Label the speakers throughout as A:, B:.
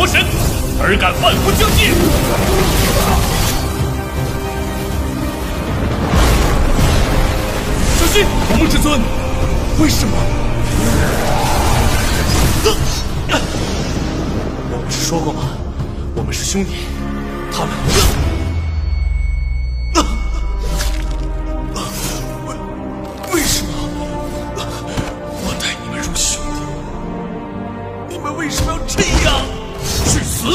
A: 魔神，尔敢万不将计！小心，同盟至尊！为什么？我不是说过吗？我们是兄弟，他们。为什么？我待你们如兄弟，你们为什么要这样？去死！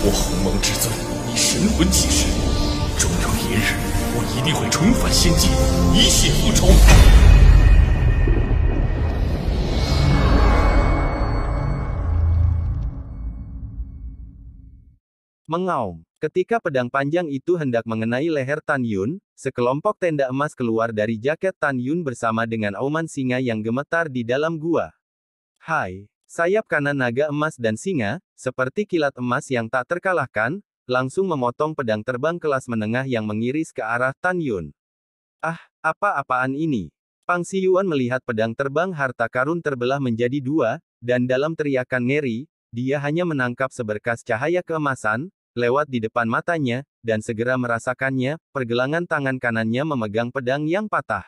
A: 我鸿蒙至尊以神魂起誓，终有一日，我一定会重返仙界，以血复仇。
B: Mengaum. Ketika pedang panjang itu hendak mengenai leher Tan Yun, sekelompok tenda emas keluar dari jaket Tan Yun bersama dengan auman singa yang gemetar di dalam gua. Hai! Sayap kanan naga emas dan singa, seperti kilat emas yang tak terkalahkan, langsung memotong pedang terbang kelas menengah yang mengiris ke arah Tan Yun. Ah, apa-apaan ini? Pang Siyuan melihat pedang terbang harta karun terbelah menjadi dua, dan dalam teriakan ngeri, dia hanya menangkap seberkas cahaya keemasan, lewat di depan matanya, dan segera merasakannya, pergelangan tangan kanannya memegang pedang yang patah.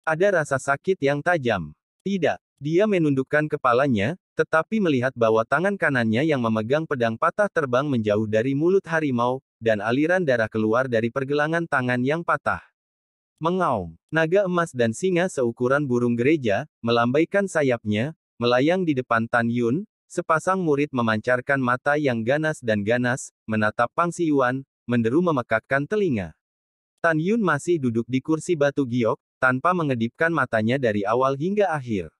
B: Ada rasa sakit yang tajam. Tidak, dia menundukkan kepalanya, tetapi melihat bahwa tangan kanannya yang memegang pedang patah terbang menjauh dari mulut harimau, dan aliran darah keluar dari pergelangan tangan yang patah. Mengaum, naga emas dan singa seukuran burung gereja, melambaikan sayapnya, melayang di depan Tan Yun. Sepasang murid memancarkan mata yang ganas dan ganas, menatap Pang Siyuan, menderu memekakkan telinga. Tan Yun masih duduk di kursi batu giok, tanpa mengedipkan matanya dari awal hingga akhir.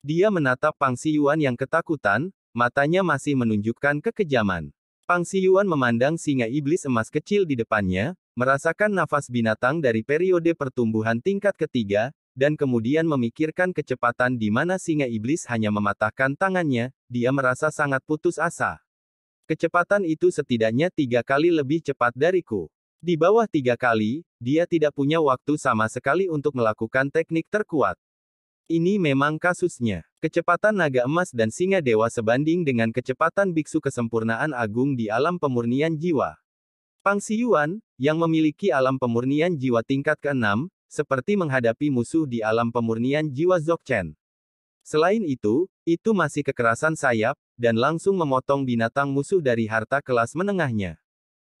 B: Dia menatap Pang Siyuan yang ketakutan, matanya masih menunjukkan kekejaman. Pang Siyuan memandang singa iblis emas kecil di depannya, merasakan nafas binatang dari periode pertumbuhan tingkat ketiga, dan kemudian memikirkan kecepatan di mana singa iblis hanya mematahkan tangannya, dia merasa sangat putus asa. Kecepatan itu setidaknya 3 kali lebih cepat dariku. Di bawah 3 kali, dia tidak punya waktu sama sekali untuk melakukan teknik terkuat. Ini memang kasusnya. Kecepatan naga emas dan singa dewa sebanding dengan kecepatan biksu kesempurnaan agung di alam pemurnian jiwa. Pang Siyuan, yang memiliki alam pemurnian jiwa tingkat ke-6, seperti menghadapi musuh di alam pemurnian jiwa Dzogchen. Selain itu masih kekerasan sayap, dan langsung memotong binatang musuh dari harta kelas menengahnya.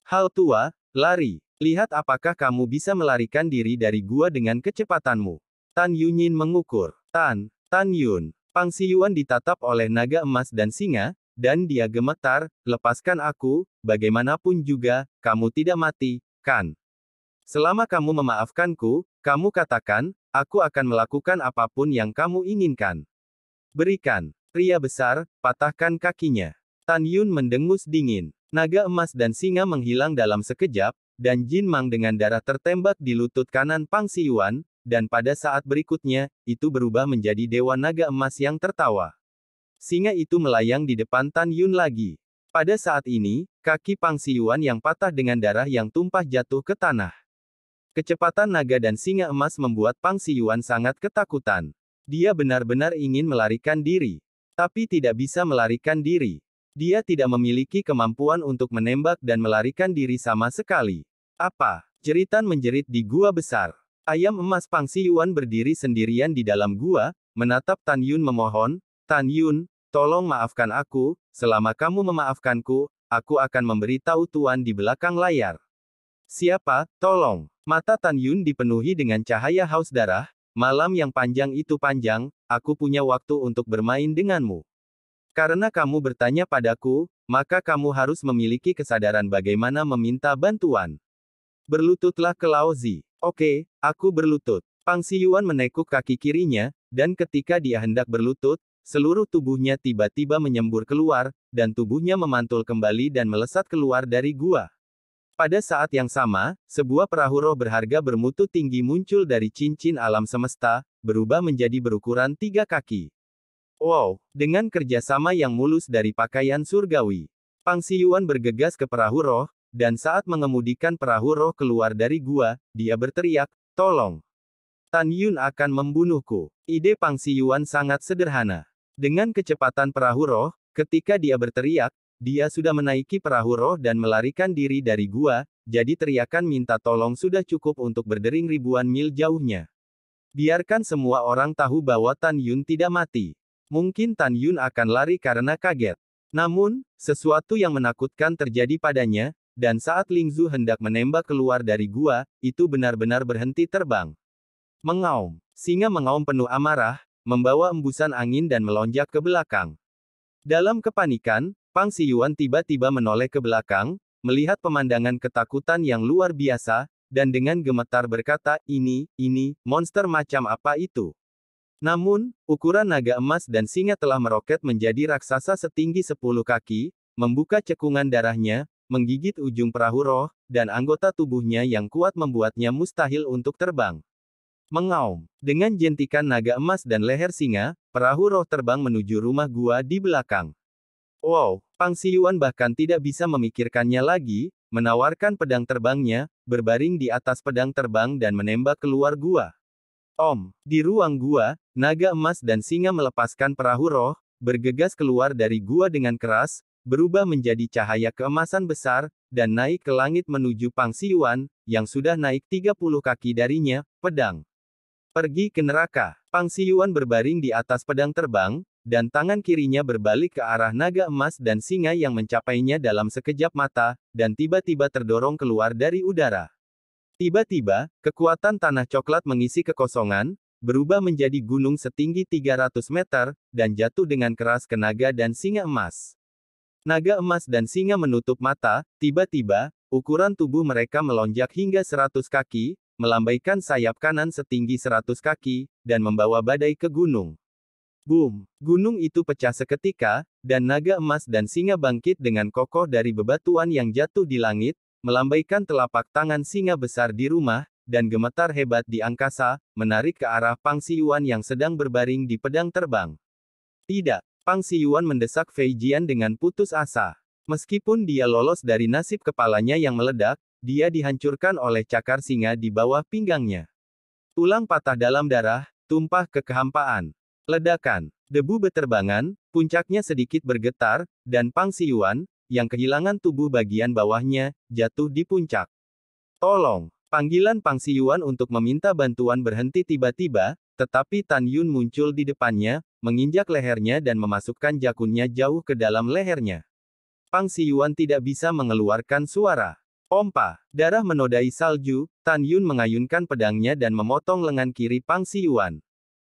B: Hal tua, lari. Lihat apakah kamu bisa melarikan diri dari gua dengan kecepatanmu. Tan Yunyin mengukur. Tan Yun. Pang Siyuan ditatap oleh naga emas dan singa, dan dia gemetar, lepaskan aku, bagaimanapun juga, kamu tidak mati, kan? Selama kamu memaafkanku, kamu katakan, aku akan melakukan apapun yang kamu inginkan. Berikan. Pria besar, patahkan kakinya. Tan Yun mendengus dingin. Naga emas dan singa menghilang dalam sekejap, dan Jin Mang dengan darah tertembak di lutut kanan Pang Siyuan, dan pada saat berikutnya, itu berubah menjadi dewa naga emas yang tertawa. Singa itu melayang di depan Tan Yun lagi. Pada saat ini, kaki Pang Siyuan yang patah dengan darah yang tumpah jatuh ke tanah. Kecepatan naga dan singa emas membuat Pang Siyuan sangat ketakutan. Dia benar-benar ingin melarikan diri. Tapi tidak bisa melarikan diri. Dia tidak memiliki kemampuan untuk menembak dan melarikan diri sama sekali. Apa? Jeritan menjerit di gua besar. Ayam emas Pang Siyuan berdiri sendirian di dalam gua, menatap Tan Yun memohon, Tan Yun, tolong maafkan aku, selama kamu memaafkanku, aku akan memberitahu Tuan di belakang layar. Siapa? Tolong. Mata Tan Yun dipenuhi dengan cahaya haus darah, malam yang panjang itu panjang, aku punya waktu untuk bermain denganmu. Karena kamu bertanya padaku, maka kamu harus memiliki kesadaran bagaimana meminta bantuan. Berlututlah ke Lao Zi. Oke, aku berlutut. Pang Siyuan menekuk kaki kirinya, dan ketika dia hendak berlutut, seluruh tubuhnya tiba-tiba menyembur keluar, dan tubuhnya memantul kembali dan melesat keluar dari gua. Pada saat yang sama, sebuah perahu roh berharga bermutu tinggi muncul dari cincin alam semesta, berubah menjadi berukuran 3 kaki. Wow, dengan kerjasama yang mulus dari pakaian surgawi. Pang Siyuan bergegas ke perahu roh, dan saat mengemudikan perahu roh keluar dari gua, dia berteriak, tolong. Tan Yun akan membunuhku. Ide Pang Siyuan sangat sederhana. Dengan kecepatan perahu roh, ketika dia berteriak, dia sudah menaiki perahu roh dan melarikan diri dari gua, jadi teriakan minta tolong sudah cukup untuk berdering ribuan mil jauhnya. Biarkan semua orang tahu bahwa Tan Yun tidak mati. Mungkin Tan Yun akan lari karena kaget. Namun, sesuatu yang menakutkan terjadi padanya, dan saat Ling Zu hendak menembak keluar dari gua, itu benar-benar berhenti terbang. Mengaum. Singa mengaum penuh amarah, membawa embusan angin dan melonjak ke belakang. Dalam kepanikan, Pang Siyuan tiba-tiba menoleh ke belakang, melihat pemandangan ketakutan yang luar biasa, dan dengan gemetar berkata, ini, monster macam apa itu? Namun, ukuran naga emas dan singa telah meroket menjadi raksasa setinggi 10 kaki, membuka cekungan darahnya, menggigit ujung perahu roh, dan anggota tubuhnya yang kuat membuatnya mustahil untuk terbang. Mengaum. Dengan jentikan naga emas dan leher singa, perahu roh terbang menuju rumah gua di belakang. Wow, Pang Siyuan bahkan tidak bisa memikirkannya lagi, menawarkan pedang terbangnya, berbaring di atas pedang terbang dan menembak keluar gua. Di ruang gua, naga emas dan singa melepaskan perahu roh, bergegas keluar dari gua dengan keras, berubah menjadi cahaya keemasan besar, dan naik ke langit menuju Pang Siyuan, yang sudah naik 30 kaki darinya, pedang. Pergi ke neraka. Pang Siyuan berbaring di atas pedang terbang, dan tangan kirinya berbalik ke arah naga emas dan singa yang mencapainya dalam sekejap mata, dan tiba-tiba terdorong keluar dari udara. Tiba-tiba, kekuatan tanah coklat mengisi kekosongan, berubah menjadi gunung setinggi 300 meter, dan jatuh dengan keras ke naga dan singa emas. Naga emas dan singa menutup mata, tiba-tiba, ukuran tubuh mereka melonjak hingga 100 kaki, melambaikan sayap kanan setinggi 100 kaki, dan membawa badai ke gunung. Boom! Gunung itu pecah seketika, dan naga emas dan singa bangkit dengan kokoh dari bebatuan yang jatuh di langit, melambaikan telapak tangan singa besar di rumah, dan gemetar hebat di angkasa, menarik ke arah Pang Siyuan yang sedang berbaring di pedang terbang. Tidak! Pang Siyuan mendesak Fei Jian dengan putus asa. Meskipun dia lolos dari nasib kepalanya yang meledak, dia dihancurkan oleh cakar singa di bawah pinggangnya. Tulang patah dalam darah, tumpah ke kehampaan. Ledakan. Debu beterbangan, puncaknya sedikit bergetar, dan Pang Siyuan, yang kehilangan tubuh bagian bawahnya, jatuh di puncak. Tolong! Panggilan Pang Siyuan untuk meminta bantuan berhenti tiba-tiba, tetapi Tan Yun muncul di depannya, menginjak lehernya dan memasukkan jakunnya jauh ke dalam lehernya. Pang Siyuan tidak bisa mengeluarkan suara. Pompa. Darah menodai salju, Tan Yun mengayunkan pedangnya dan memotong lengan kiri Pang Siyuan.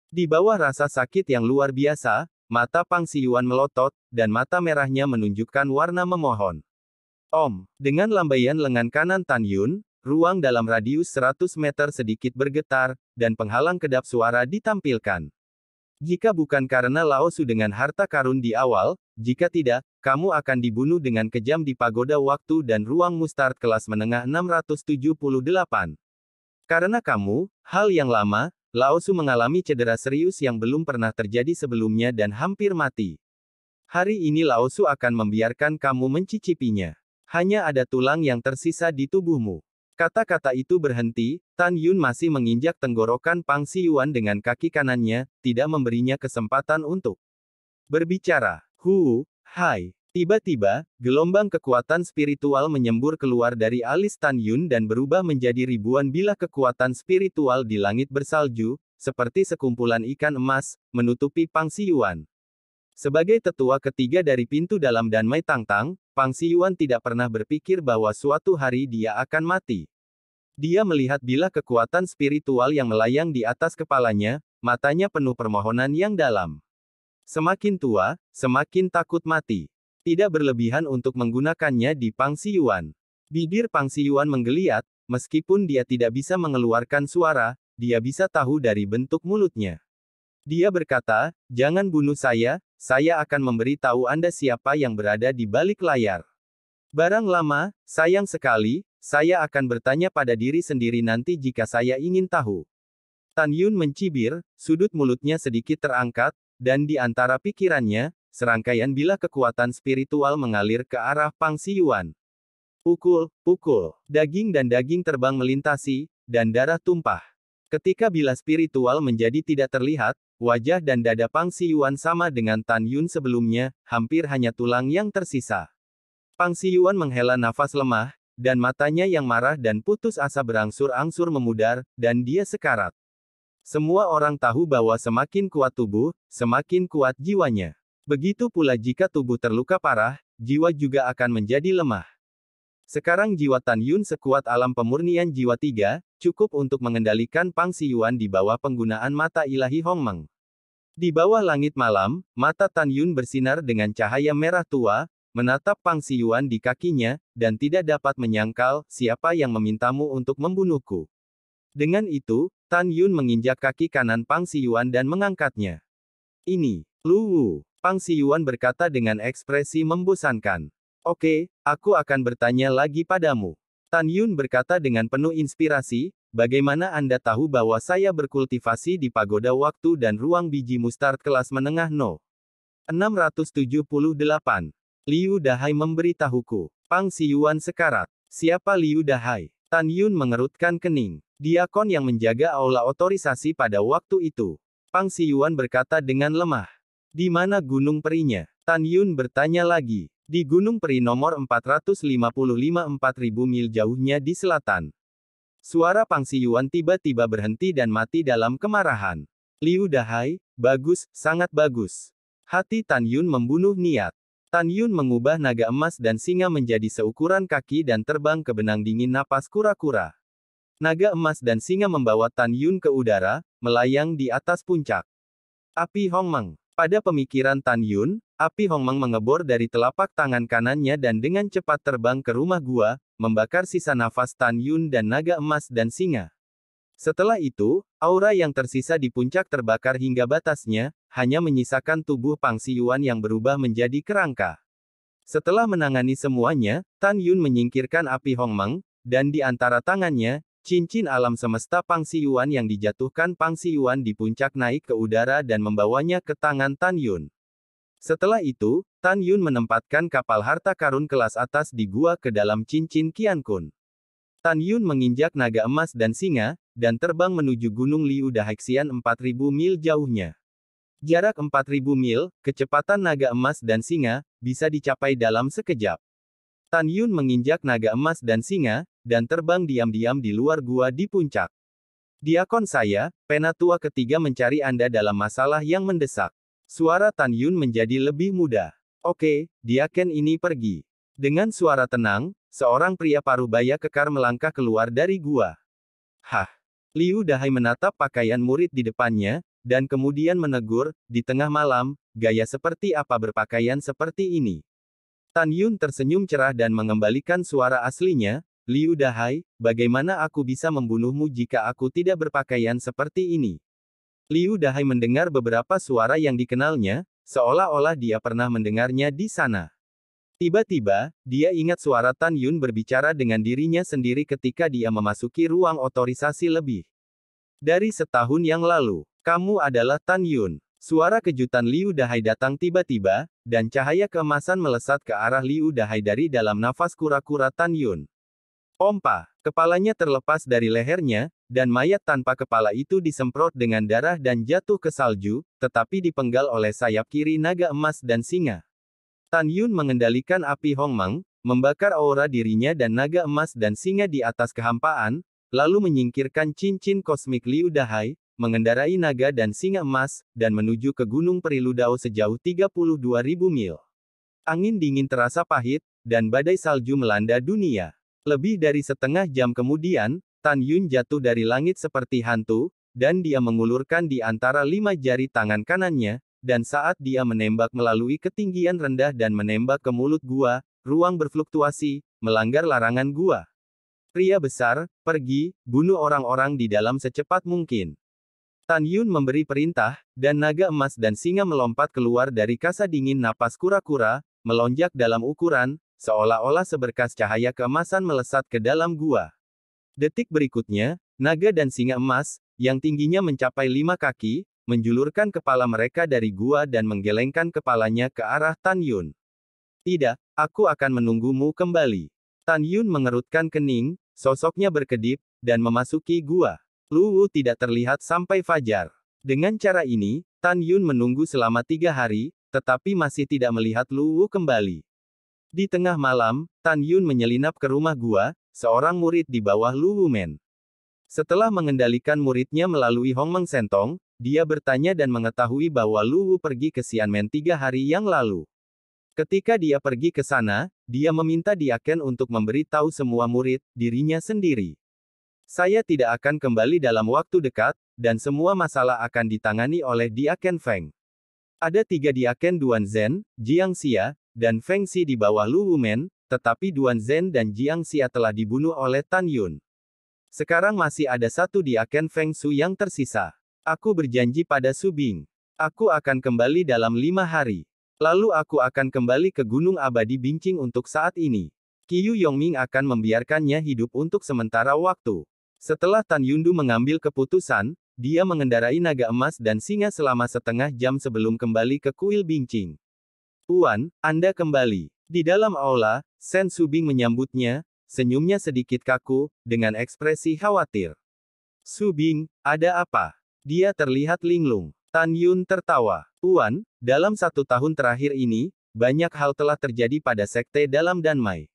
B: Di bawah rasa sakit yang luar biasa, mata Pang Siyuan melotot, dan mata merahnya menunjukkan warna memohon. Dengan lambaian lengan kanan Tan Yun, ruang dalam radius 100 meter sedikit bergetar, dan penghalang kedap suara ditampilkan. Jika bukan karena Lao Su dengan harta karun di awal, jika tidak, kamu akan dibunuh dengan kejam di pagoda waktu dan ruang mustard kelas menengah 678. Karena kamu, hal yang lama, Lao Su mengalami cedera serius yang belum pernah terjadi sebelumnya dan hampir mati. Hari ini Lao Su akan membiarkan kamu mencicipinya. Hanya ada tulang yang tersisa di tubuhmu. Kata-kata itu berhenti, Tan Yun masih menginjak tenggorokan Pang Siyuan dengan kaki kanannya, tidak memberinya kesempatan untuk berbicara. Hai. Tiba-tiba, gelombang kekuatan spiritual menyembur keluar dari alis Tan Yun dan berubah menjadi ribuan bilah kekuatan spiritual di langit bersalju, seperti sekumpulan ikan emas, menutupi Pang Siyuan. Sebagai tetua ketiga dari pintu dalam Danmai Tangtang, Pang Siyuan tidak pernah berpikir bahwa suatu hari dia akan mati. Dia melihat bilah kekuatan spiritual yang melayang di atas kepalanya, matanya penuh permohonan yang dalam. Semakin tua, semakin takut mati. Tidak berlebihan untuk menggunakannya di Pang Siyuan. Bibir Pang Siyuan menggeliat, meskipun dia tidak bisa mengeluarkan suara, dia bisa tahu dari bentuk mulutnya. Dia berkata, jangan bunuh saya akan memberitahu Anda siapa yang berada di balik layar. Barang lama, sayang sekali, saya akan bertanya pada diri sendiri nanti jika saya ingin tahu. Tan Yun mencibir, sudut mulutnya sedikit terangkat, dan di antara pikirannya, serangkaian bilah kekuatan spiritual mengalir ke arah Pang Siyuan. Pukul, daging dan daging terbang melintasi, dan darah tumpah. Ketika bilah spiritual menjadi tidak terlihat, wajah dan dada Pang Siyuan sama dengan Tan Yun sebelumnya, hampir hanya tulang yang tersisa. Pang Siyuan menghela nafas lemah, dan matanya yang marah dan putus asa berangsur-angsur memudar, dan dia sekarat. Semua orang tahu bahwa semakin kuat tubuh, semakin kuat jiwanya. Begitu pula jika tubuh terluka parah, jiwa juga akan menjadi lemah. Sekarang jiwa Tan Yun sekuat alam pemurnian jiwa 3, cukup untuk mengendalikan Pang Siyuan di bawah penggunaan mata ilahi Hongmeng. Di bawah langit malam, mata Tan Yun bersinar dengan cahaya merah tua, menatap Pang Siyuan di kakinya, dan tidak dapat menyangkal, siapa yang memintamu untuk membunuhku. Dengan itu, Tan Yun menginjak kaki kanan Pang Siyuan dan mengangkatnya. Ini, Lu Wu, Pang Siyuan berkata dengan ekspresi membosankan. Oke, aku akan bertanya lagi padamu. Tan Yun berkata dengan penuh inspirasi, bagaimana Anda tahu bahwa saya berkultivasi di pagoda waktu dan ruang biji mustard kelas menengah No. 678. Liu Dahai memberitahuku. Pang Siyuan sekarat. Siapa Liu Dahai? Tan Yun mengerutkan kening. Diakon yang menjaga aula otorisasi pada waktu itu. Pang Siyuan berkata dengan lemah. Di mana gunung perinya? Tan Yun bertanya lagi. Di Gunung Peri nomor 455 4.000 mil jauhnya di selatan. Suara Pang Siyuan tiba-tiba berhenti dan mati dalam kemarahan. Liu Dahai, bagus, sangat bagus. Hati Tan Yun membunuh niat. Tan Yun mengubah naga emas dan singa menjadi seukuran kaki dan terbang ke benang dingin napas kura-kura. Naga emas dan singa membawa Tan Yun ke udara, melayang di atas puncak. Api Hongmeng. Pada pemikiran Tan Yun, api Hongmeng mengebor dari telapak tangan kanannya dan dengan cepat terbang ke rumah gua, membakar sisa nafas Tan Yun dan naga emas dan singa. Setelah itu, aura yang tersisa di puncak terbakar hingga batasnya, hanya menyisakan tubuh Pang Siyuan yang berubah menjadi kerangka. Setelah menangani semuanya, Tan Yun menyingkirkan api Hongmeng, dan di antara tangannya, cincin alam semesta Pang Siyuan yang dijatuhkan Pang Siyuan di puncak naik ke udara dan membawanya ke tangan Tan Yun. Setelah itu, Tan Yun menempatkan kapal harta karun kelas atas di gua ke dalam cincin Qian Kun. Tan Yun menginjak naga emas dan singa, dan terbang menuju Gunung Liu Dahaxian 4.000 mil jauhnya. Jarak 4.000 mil, kecepatan naga emas dan singa, bisa dicapai dalam sekejap. Tan Yun menginjak naga emas dan singa, dan terbang diam-diam di luar gua di puncak. Diakon saya, Penatua ketiga mencari Anda dalam masalah yang mendesak. Suara Tan Yun menjadi lebih mudah. Oke, Diaken ini pergi. Dengan suara tenang, seorang pria parubaya kekar melangkah keluar dari gua. Hah! Liu Dahai menatap pakaian murid di depannya, dan kemudian menegur, di tengah malam, gaya seperti apa berpakaian seperti ini? Tan Yun tersenyum cerah dan mengembalikan suara aslinya, Liu Dahai, bagaimana aku bisa membunuhmu jika aku tidak berpakaian seperti ini? Liu Dahai mendengar beberapa suara yang dikenalnya, seolah-olah dia pernah mendengarnya di sana. Tiba-tiba, dia ingat suara Tan Yun berbicara dengan dirinya sendiri ketika dia memasuki ruang otorisasi lebih dari setahun yang lalu. Kamu adalah Tan Yun. Suara kejutan Liu Dahai datang tiba-tiba, dan cahaya keemasan melesat ke arah Liu Dahai dari dalam nafas kura-kura Tan Yun. Pompa, kepalanya terlepas dari lehernya, dan mayat tanpa kepala itu disemprot dengan darah dan jatuh ke salju, tetapi dipenggal oleh sayap kiri naga emas dan singa. Tan Yun mengendalikan api Hongmeng, membakar aura dirinya dan naga emas dan singa di atas kehampaan, lalu menyingkirkan cincin kosmik Liu Dahai, mengendarai naga dan singa emas, dan menuju ke Gunung Periludao sejauh 32.000 mil. Angin dingin terasa pahit, dan badai salju melanda dunia. Lebih dari setengah jam kemudian, Tan Yun jatuh dari langit seperti hantu, dan dia mengulurkan di antara 5 jari tangan kanannya, dan saat dia menembak melalui ketinggian rendah dan menembak ke mulut gua, ruang berfluktuasi, melanggar larangan gua. Pria besar, pergi, bunuh orang-orang di dalam secepat mungkin. Tan Yun memberi perintah, dan naga emas dan singa melompat keluar dari kasa dingin napas kura-kura, melonjak dalam ukuran, seolah-olah seberkas cahaya keemasan melesat ke dalam gua. Detik berikutnya, naga dan singa emas, yang tingginya mencapai 5 kaki, menjulurkan kepala mereka dari gua dan menggelengkan kepalanya ke arah Tan Yun. Tidak, aku akan menunggumu kembali. Tan Yun mengerutkan kening, sosoknya berkedip, dan memasuki gua. Lu Wu tidak terlihat sampai fajar. Dengan cara ini, Tan Yun menunggu selama 3 hari, tetapi masih tidak melihat Lu Wu kembali. Di tengah malam, Tan Yun menyelinap ke rumah gua, seorang murid di bawah Lu Wu Men. Setelah mengendalikan muridnya melalui Hongmeng Sentong, dia bertanya dan mengetahui bahwa Lu Wu pergi ke Xianmen 3 hari yang lalu. Ketika dia pergi ke sana, dia meminta Diaken untuk memberi tahu semua murid, dirinya sendiri. Saya tidak akan kembali dalam waktu dekat, dan semua masalah akan ditangani oleh Diaken Feng. Ada 3 Diaken Duan Zhen, Jiang Xia, dan Feng Xi di bawah Lu Wu Men, tetapi Duan Zhen dan Jiang Xia telah dibunuh oleh Tan Yun. Sekarang masih ada 1 Diaken Feng Shu yang tersisa. Aku berjanji pada Su Bing. Aku akan kembali dalam 5 hari. Lalu aku akan kembali ke Gunung Abadi Bincing untuk saat ini. Qiu Yongming akan membiarkannya hidup untuk sementara waktu. Setelah Tan Yundu mengambil keputusan, dia mengendarai naga emas dan singa selama setengah jam sebelum kembali ke kuil Bincing. Tuan, Anda kembali. Di dalam aula, Sen Subing menyambutnya, senyumnya sedikit kaku, dengan ekspresi khawatir. Subing, ada apa? Dia terlihat linglung. Tan Yun tertawa. Tuan, dalam 1 tahun terakhir ini, banyak hal telah terjadi pada sekte dalam Danmai.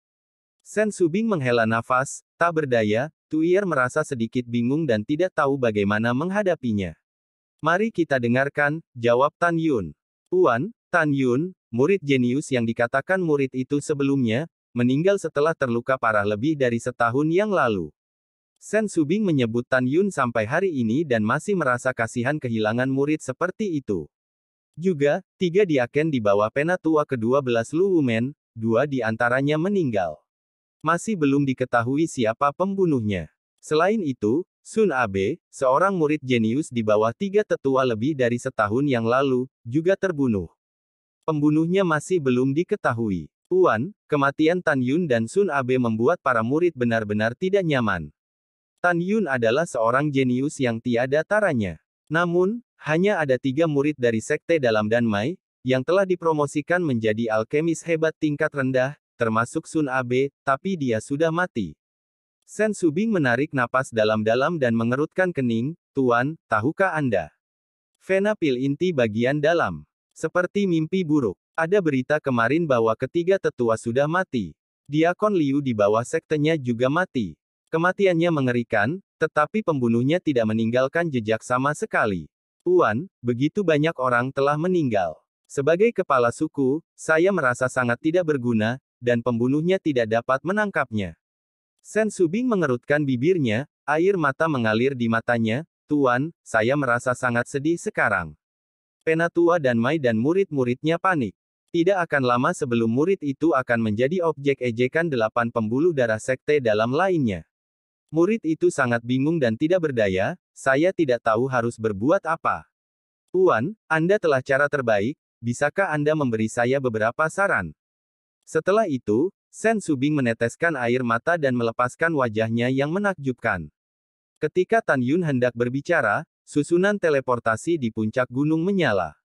B: Sen Subing menghela nafas, tak berdaya, Tuier merasa sedikit bingung dan tidak tahu bagaimana menghadapinya. Mari kita dengarkan, jawab Tan Yun. Tuan, Tan Yun, murid jenius yang dikatakan murid itu sebelumnya, meninggal setelah terluka parah lebih dari setahun yang lalu. Sen Subing menyebut Tan Yun sampai hari ini dan masih merasa kasihan kehilangan murid seperti itu. Juga, 3 Diaken di bawah penatua ke-12 Lu Wu Men, 2 di antaranya meninggal. Masih belum diketahui siapa pembunuhnya. Selain itu, Sun Abe, seorang murid jenius di bawah 3 tetua lebih dari setahun yang lalu, juga terbunuh. Pembunuhnya masih belum diketahui. Tuan, kematian Tan Yun dan Sun Abe membuat para murid benar-benar tidak nyaman. Tan Yun adalah seorang jenius yang tiada taranya. Namun, hanya ada 3 murid dari sekte dalam Danmai, yang telah dipromosikan menjadi alkemis hebat tingkat rendah, termasuk Sun Abe, tapi dia sudah mati. Sen Subing menarik napas dalam-dalam dan mengerutkan kening. Tuan, tahukah Anda? Vena pil inti bagian dalam. Seperti mimpi buruk. Ada berita kemarin bahwa ketiga tetua sudah mati. Diakon Liu di bawah sektenya juga mati. Kematiannya mengerikan, tetapi pembunuhnya tidak meninggalkan jejak sama sekali. Tuan, begitu banyak orang telah meninggal. Sebagai kepala suku, saya merasa sangat tidak berguna, dan pembunuhnya tidak dapat menangkapnya. Sen Subing mengerutkan bibirnya, air mata mengalir di matanya. Tuan, saya merasa sangat sedih sekarang. Penatua Danmai dan murid-muridnya panik. Tidak akan lama sebelum murid itu akan menjadi objek ejekan 8 pembuluh darah sekte dalam lainnya. Murid itu sangat bingung dan tidak berdaya, saya tidak tahu harus berbuat apa. Tuan, Anda telah cara terbaik, bisakah Anda memberi saya beberapa saran? Setelah itu, Sen Subing meneteskan air mata dan melepaskan wajahnya yang menakjubkan. Ketika Tan Yun hendak berbicara, susunan teleportasi di puncak gunung menyala.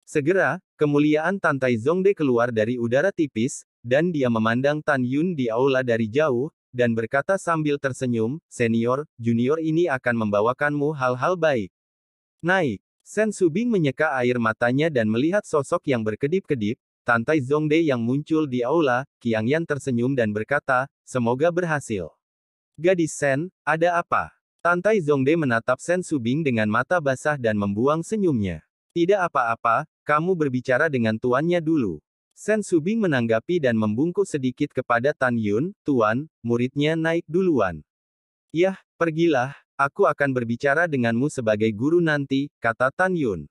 B: Segera, kemuliaan Tantai Zongde keluar dari udara tipis, dan dia memandang Tan Yun di aula dari jauh, dan berkata sambil tersenyum, "Senior, junior ini akan membawakanmu hal-hal baik." Naik. Sen Subing menyeka air matanya dan melihat sosok yang berkedip-kedip, Tantai Zongde yang muncul di aula. Qiang Yan tersenyum dan berkata, "Semoga berhasil." "Gadis Sen, ada apa?" Tantai Zongde menatap Sen Subing dengan mata basah dan membuang senyumnya. "Tidak apa-apa, kamu berbicara dengan tuannya dulu." Sen Subing menanggapi dan membungkuk sedikit kepada Tan Yun. "Tuan, muridnya naik duluan." "Yah, pergilah, aku akan berbicara denganmu sebagai guru nanti," kata Tan Yun.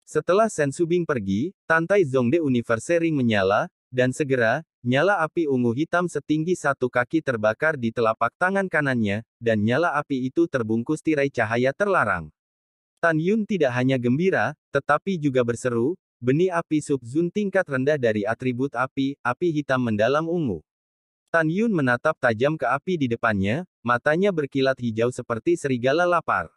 B: Setelah Sen Subing pergi, Tantai Zongde Universe Ring menyala, dan segera, nyala api ungu hitam setinggi 1 kaki terbakar di telapak tangan kanannya, dan nyala api itu terbungkus tirai cahaya terlarang. Tan Yun tidak hanya gembira, tetapi juga berseru, benih api sub-zun tingkat rendah dari atribut api hitam mendalam ungu. Tan Yun menatap tajam ke api di depannya, matanya berkilat hijau seperti serigala lapar.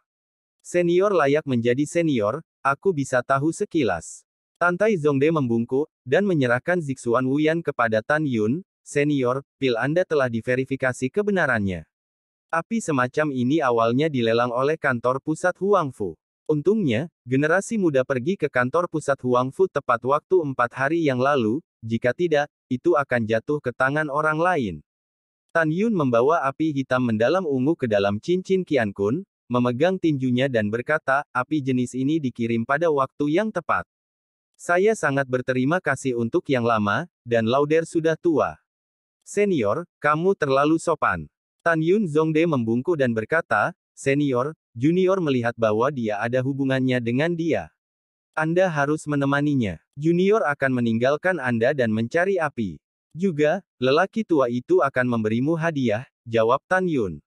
B: "Senior layak menjadi senior, aku bisa tahu sekilas." Tantai Zongde membungkuk, dan menyerahkan Zixuan Wuyan kepada Tan Yun. "Senior, pil Anda telah diverifikasi kebenarannya. Api semacam ini awalnya dilelang oleh kantor pusat Huangfu. Untungnya, generasi muda pergi ke kantor pusat Huangfu tepat waktu 4 hari yang lalu, jika tidak, itu akan jatuh ke tangan orang lain. Tan Yun membawa api hitam mendalam ungu ke dalam cincin Qian Kun, memegang tinjunya dan berkata, api jenis ini dikirim pada waktu yang tepat. Saya sangat berterima kasih untuk yang lama, dan Lauder sudah tua. Senior, kamu terlalu sopan. Tan Yun Zongde membungkuk dan berkata, Senior, Junior melihat bahwa dia ada hubungannya dengan dia. Anda harus menemaninya. Junior akan meninggalkan Anda dan mencari api. Juga, lelaki tua itu akan memberimu hadiah, jawab Tan Yun.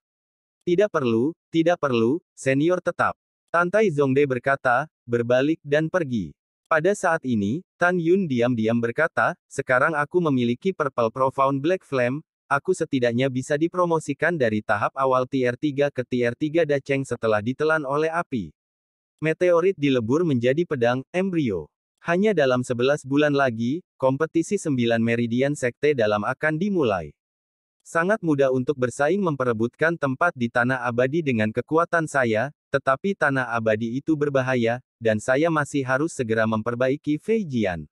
B: Tidak perlu, senior tetap. Tantai Zongde berkata, berbalik dan pergi. Pada saat ini, Tan Yun diam-diam berkata, sekarang aku memiliki Purple Profound Black Flame, aku setidaknya bisa dipromosikan dari tahap awal Tier 3 ke Tier 3 Dacheng setelah ditelan oleh api. Meteorit dilebur menjadi pedang, embrio. Hanya dalam 11 bulan lagi, kompetisi 9 Meridian Sekte Dalam akan dimulai. Sangat mudah untuk bersaing memperebutkan tempat di Tanah Abadi dengan kekuatan saya, tetapi Tanah Abadi itu berbahaya, dan saya masih harus segera memperbaiki Fei Jian.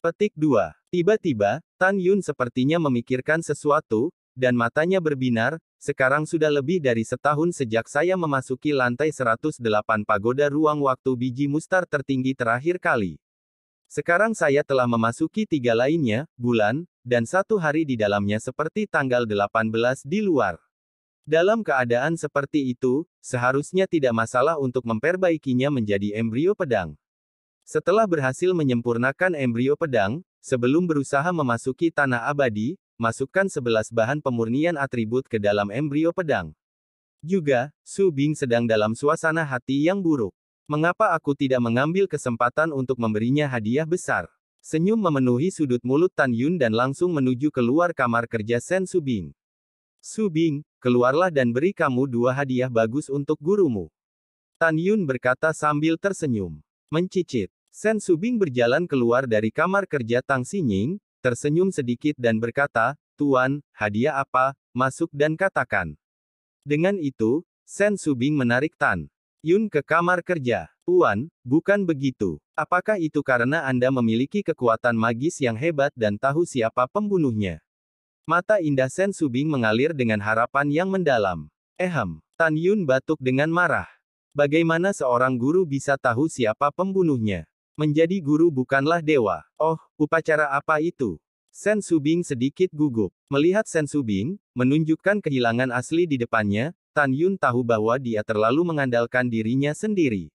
B: Petik 2. Tiba-tiba, Tan Yun sepertinya memikirkan sesuatu, dan matanya berbinar, sekarang sudah lebih dari setahun sejak saya memasuki lantai 108 pagoda ruang waktu biji mustar tertinggi terakhir kali. Sekarang saya telah memasuki 3 lainnya, bulan, dan 1 hari di dalamnya seperti tanggal 18 di luar. Dalam keadaan seperti itu, seharusnya tidak masalah untuk memperbaikinya menjadi embrio pedang. Setelah berhasil menyempurnakan embrio pedang, sebelum berusaha memasuki Tanah Abadi, masukkan 11 bahan pemurnian atribut ke dalam embrio pedang. Juga, Su Bing sedang dalam suasana hati yang buruk. Mengapa aku tidak mengambil kesempatan untuk memberinya hadiah besar? Senyum memenuhi sudut mulut Tan Yun dan langsung menuju keluar kamar kerja Sen Su Bing. Su Bing, keluarlah dan beri kamu 2 hadiah bagus untuk gurumu. Tan Yun berkata sambil tersenyum. Mencicit. Sen Su Bing berjalan keluar dari kamar kerja Tang Xinying, tersenyum sedikit dan berkata, Tuan, hadiah apa? Masuk dan katakan. Dengan itu, Sen Su Bing menarik Tan Yun ke kamar kerja. Tuan, bukan begitu. Apakah itu karena Anda memiliki kekuatan magis yang hebat dan tahu siapa pembunuhnya? Mata indah Sen Su Bing mengalir dengan harapan yang mendalam. Tan Yun batuk dengan marah. Bagaimana seorang guru bisa tahu siapa pembunuhnya? Menjadi guru bukanlah dewa. Oh, upacara apa itu? Sen Su Bing sedikit gugup. Melihat Sen Su Bing menunjukkan kehilangan asli di depannya, Tan Yun tahu bahwa dia terlalu mengandalkan dirinya sendiri.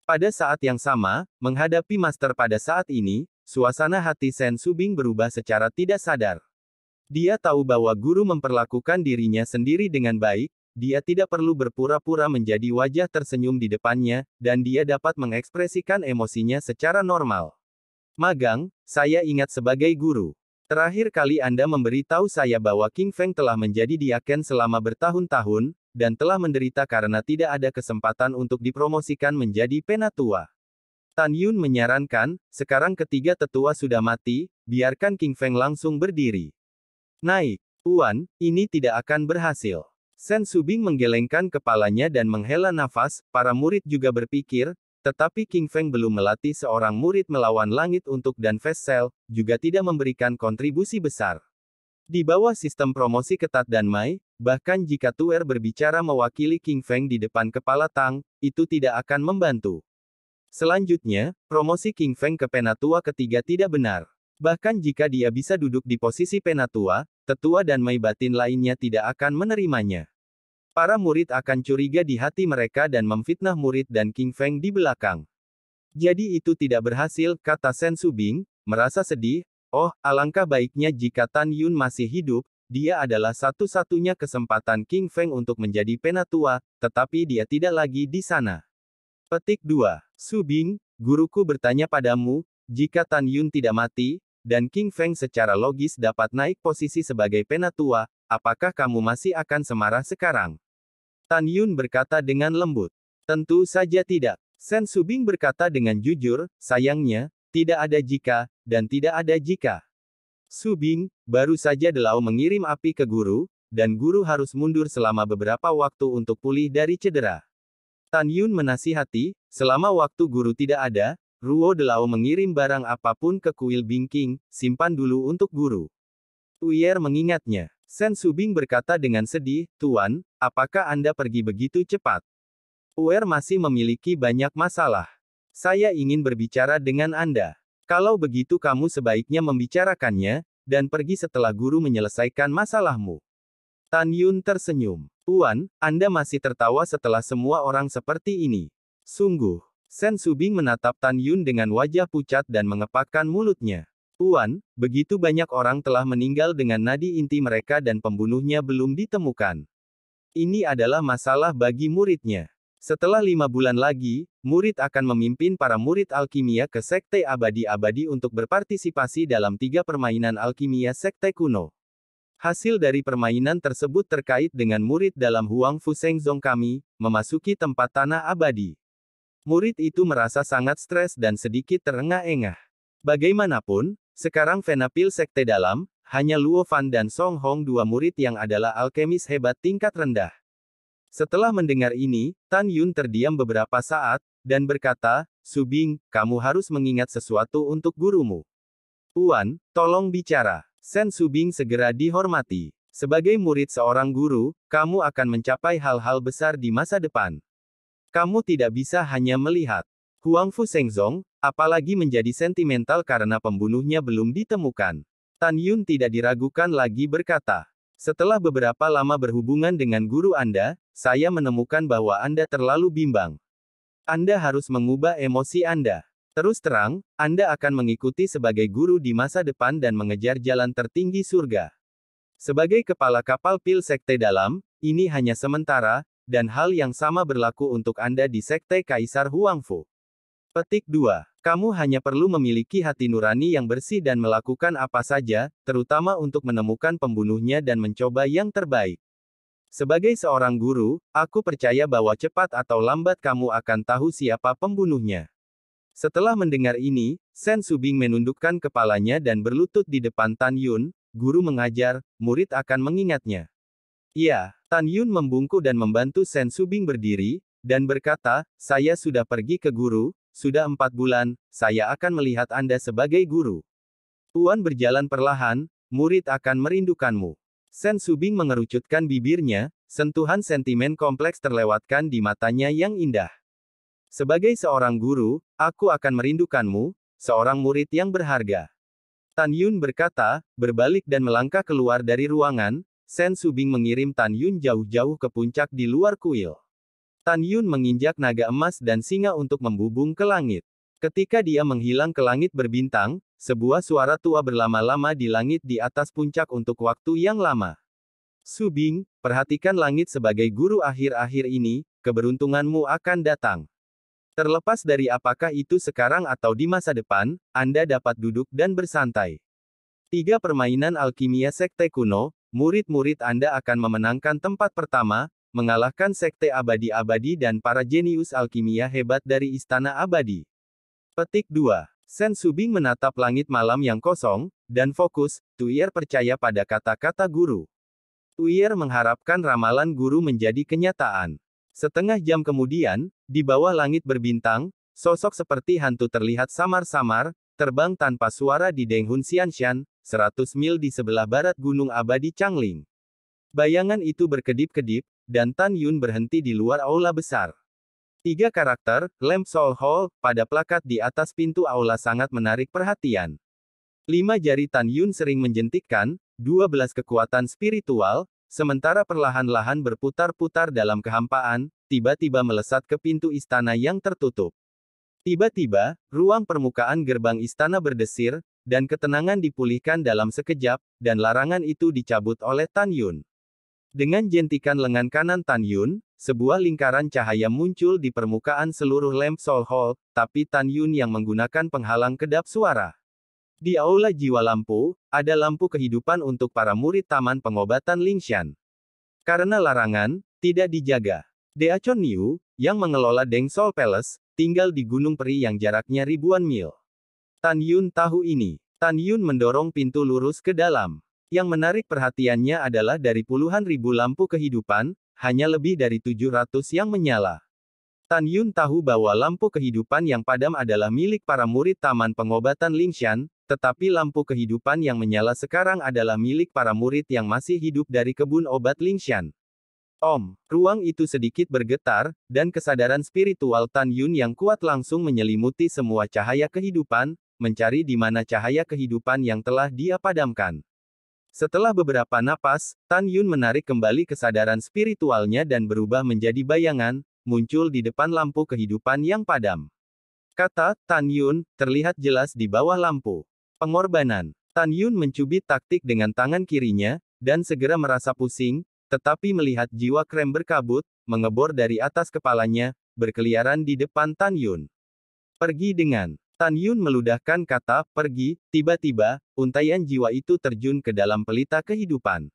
B: Pada saat yang sama, menghadapi master pada saat ini, suasana hati Sen Su Bing berubah secara tidak sadar. Dia tahu bahwa guru memperlakukan dirinya sendiri dengan baik, dia tidak perlu berpura-pura menjadi wajah tersenyum di depannya, dan dia dapat mengekspresikan emosinya secara normal. Magang, saya ingat sebagai guru. Terakhir kali Anda memberitahu saya bahwa King Feng telah menjadi diaken selama bertahun-tahun, dan telah menderita karena tidak ada kesempatan untuk dipromosikan menjadi penatua. Tan Yun menyarankan, sekarang ketiga tetua sudah mati, biarkan King Feng langsung berdiri. Naik. Tuan, ini tidak akan berhasil. Sen Su Bing menggelengkan kepalanya dan menghela nafas, para murid juga berpikir, tetapi King Feng belum melatih seorang murid melawan langit untuk dan Fast Cell, juga tidak memberikan kontribusi besar. Di bawah sistem promosi ketat dan Mai, bahkan jika Tuer berbicara mewakili King Feng di depan kepala Tang, itu tidak akan membantu. Selanjutnya, promosi King Feng ke penatua ketiga tidak benar. Bahkan jika dia bisa duduk di posisi penatua, tetua dan Mai batin lainnya tidak akan menerimanya. Para murid akan curiga di hati mereka dan memfitnah murid dan King Feng di belakang. Jadi itu tidak berhasil, kata Sen Su Bing, merasa sedih. Oh, alangkah baiknya jika Tan Yun masih hidup, dia adalah satu-satunya kesempatan King Feng untuk menjadi penatua, tetapi dia tidak lagi di sana. Petik 2. Su Bing, guruku bertanya padamu, jika Tan Yun tidak mati, dan King Feng secara logis dapat naik posisi sebagai penatua, apakah kamu masih akan semarah sekarang? Tan Yun berkata dengan lembut. Tentu saja tidak. Sen Su Bing berkata dengan jujur, sayangnya, tidak ada jika, dan tidak ada jika. Su Bing, baru saja Delau mengirim api ke guru, dan guru harus mundur selama beberapa waktu untuk pulih dari cedera. Tan Yun menasihati, Selama waktu guru tidak ada, Ruo Delao mengirim barang apapun ke kuil Bingking, simpan dulu untuk guru. Uyer mengingatnya. Sen Subing berkata dengan sedih, Tuan, apakah Anda pergi begitu cepat? Uyer masih memiliki banyak masalah. Saya ingin berbicara dengan Anda. Kalau begitu kamu sebaiknya membicarakannya, dan pergi setelah guru menyelesaikan masalahmu. Tan Yun tersenyum. Tuan, Anda masih tertawa setelah semua orang seperti ini. Sungguh. Sen Subing menatap Tan Yun dengan wajah pucat dan mengepakkan mulutnya. Tuan, begitu banyak orang telah meninggal dengan nadi inti mereka dan pembunuhnya belum ditemukan. Ini adalah masalah bagi muridnya. Setelah 5 bulan lagi, murid akan memimpin para murid alkimia ke Sekte Abadi-Abadi untuk berpartisipasi dalam 3 permainan alkimia Sekte kuno. Hasil dari permainan tersebut terkait dengan murid dalam Huang Fu Shengzong kami, memasuki tempat tanah abadi. Murid itu merasa sangat stres dan sedikit terengah-engah. Bagaimanapun, sekarang Venapil Sekte Dalam, hanya Luo Fan dan Song Hong, 2 murid yang adalah alkemis hebat tingkat rendah. Setelah mendengar ini, Tan Yun terdiam beberapa saat, dan berkata, Subing, kamu harus mengingat sesuatu untuk gurumu. Tuan, tolong bicara. Sen Subing segera dihormati. Sebagai murid seorang guru, kamu akan mencapai hal-hal besar di masa depan. Kamu tidak bisa hanya melihat Huang Fu Shengzong, apalagi menjadi sentimental karena pembunuhnya belum ditemukan. Tan Yun tidak diragukan lagi berkata, setelah beberapa lama berhubungan dengan guru Anda, saya menemukan bahwa Anda terlalu bimbang. Anda harus mengubah emosi Anda. Terus terang, Anda akan mengikuti sebagai guru di masa depan dan mengejar jalan tertinggi surga. Sebagai kepala kapal pil Sekte Dalam, ini hanya sementara, dan hal yang sama berlaku untuk Anda di Sekte Kaisar Huangfu. Petik 2. Kamu hanya perlu memiliki hati nurani yang bersih dan melakukan apa saja, terutama untuk menemukan pembunuhnya dan mencoba yang terbaik. Sebagai seorang guru, aku percaya bahwa cepat atau lambat kamu akan tahu siapa pembunuhnya. Setelah mendengar ini, Sen Subing menundukkan kepalanya dan berlutut di depan Tan Yun, guru mengajar, murid akan mengingatnya. Ya, Tan Yun membungkuk dan membantu Sen Subing berdiri, dan berkata, saya sudah pergi ke guru, sudah 4 bulan, saya akan melihat Anda sebagai guru. Tuan berjalan perlahan, murid akan merindukanmu. Sen Subing mengerucutkan bibirnya, sentuhan sentimen kompleks terlewatkan di matanya yang indah. Sebagai seorang guru, aku akan merindukanmu, seorang murid yang berharga. Tan Yun berkata, berbalik dan melangkah keluar dari ruangan. Sen Subing mengirim Tan Yun jauh-jauh ke puncak di luar kuil. Tan Yun menginjak naga emas dan singa untuk membubung ke langit. Ketika dia menghilang ke langit berbintang, sebuah suara tua berlama-lama di langit di atas puncak untuk waktu yang lama. Subing, perhatikan langit sebagai guru akhir-akhir ini, keberuntunganmu akan datang. Terlepas dari apakah itu sekarang atau di masa depan, Anda dapat duduk dan bersantai. 3 permainan alkimia Sekte kuno, murid-murid Anda akan memenangkan tempat pertama, mengalahkan Sekte Abadi-Abadi dan para jenius alkimia hebat dari Istana Abadi. Petik 2. Sen Subing menatap langit malam yang kosong, dan fokus, Tuier percaya pada kata-kata guru. Tuier mengharapkan ramalan guru menjadi kenyataan. Setengah jam kemudian, di bawah langit berbintang, sosok seperti hantu terlihat samar-samar, terbang tanpa suara di Denghun Xianshan, 100 mil di sebelah barat Gunung Abadi Changling. Bayangan itu berkedip-kedip, dan Tan Yun berhenti di luar aula besar. 3 karakter, Lamp Soul Hall, pada plakat di atas pintu aula sangat menarik perhatian. 5 jari Tan Yun sering menjentikkan, 12 kekuatan spiritual, sementara perlahan-lahan berputar-putar dalam kehampaan, tiba-tiba melesat ke pintu istana yang tertutup. Tiba-tiba, ruang permukaan gerbang istana berdesir, dan ketenangan dipulihkan dalam sekejap, dan larangan itu dicabut oleh Tan Yun. Dengan jentikan lengan kanan Tan Yun, sebuah lingkaran cahaya muncul di permukaan seluruh Lamp Soul Hall, tapi Tan Yun yang menggunakan penghalang kedap suara. Di aula jiwa lampu, ada lampu kehidupan untuk para murid Taman Pengobatan Lingshan. Karena larangan, tidak dijaga. Deachon Niu, yang mengelola Deng Soul Palace, tinggal di Gunung Peri yang jaraknya ribuan mil. Tan Yun tahu ini. Tan Yun mendorong pintu lurus ke dalam. Yang menarik perhatiannya adalah dari puluhan ribu lampu kehidupan, hanya lebih dari 700 yang menyala. Tan Yun tahu bahwa lampu kehidupan yang padam adalah milik para murid Taman Pengobatan Lingshan, tetapi lampu kehidupan yang menyala sekarang adalah milik para murid yang masih hidup dari kebun obat Lingshan. Ruang itu sedikit bergetar, dan kesadaran spiritual Tan Yun yang kuat langsung menyelimuti semua cahaya kehidupan, mencari di mana cahaya kehidupan yang telah dia padamkan. Setelah beberapa napas, Tan Yun menarik kembali kesadaran spiritualnya dan berubah menjadi bayangan, muncul di depan lampu kehidupan yang padam. Kata Tan Yun terlihat jelas di bawah lampu. Pengorbanan. Tan Yun mencubit taktik dengan tangan kirinya, dan segera merasa pusing, tetapi melihat jiwa krem berkabut, mengebor dari atas kepalanya, berkeliaran di depan Tan Yun. Pergi dengan. Tan Yun meludahkan kata, pergi, tiba-tiba, untaian jiwa itu terjun ke dalam pelita kehidupan.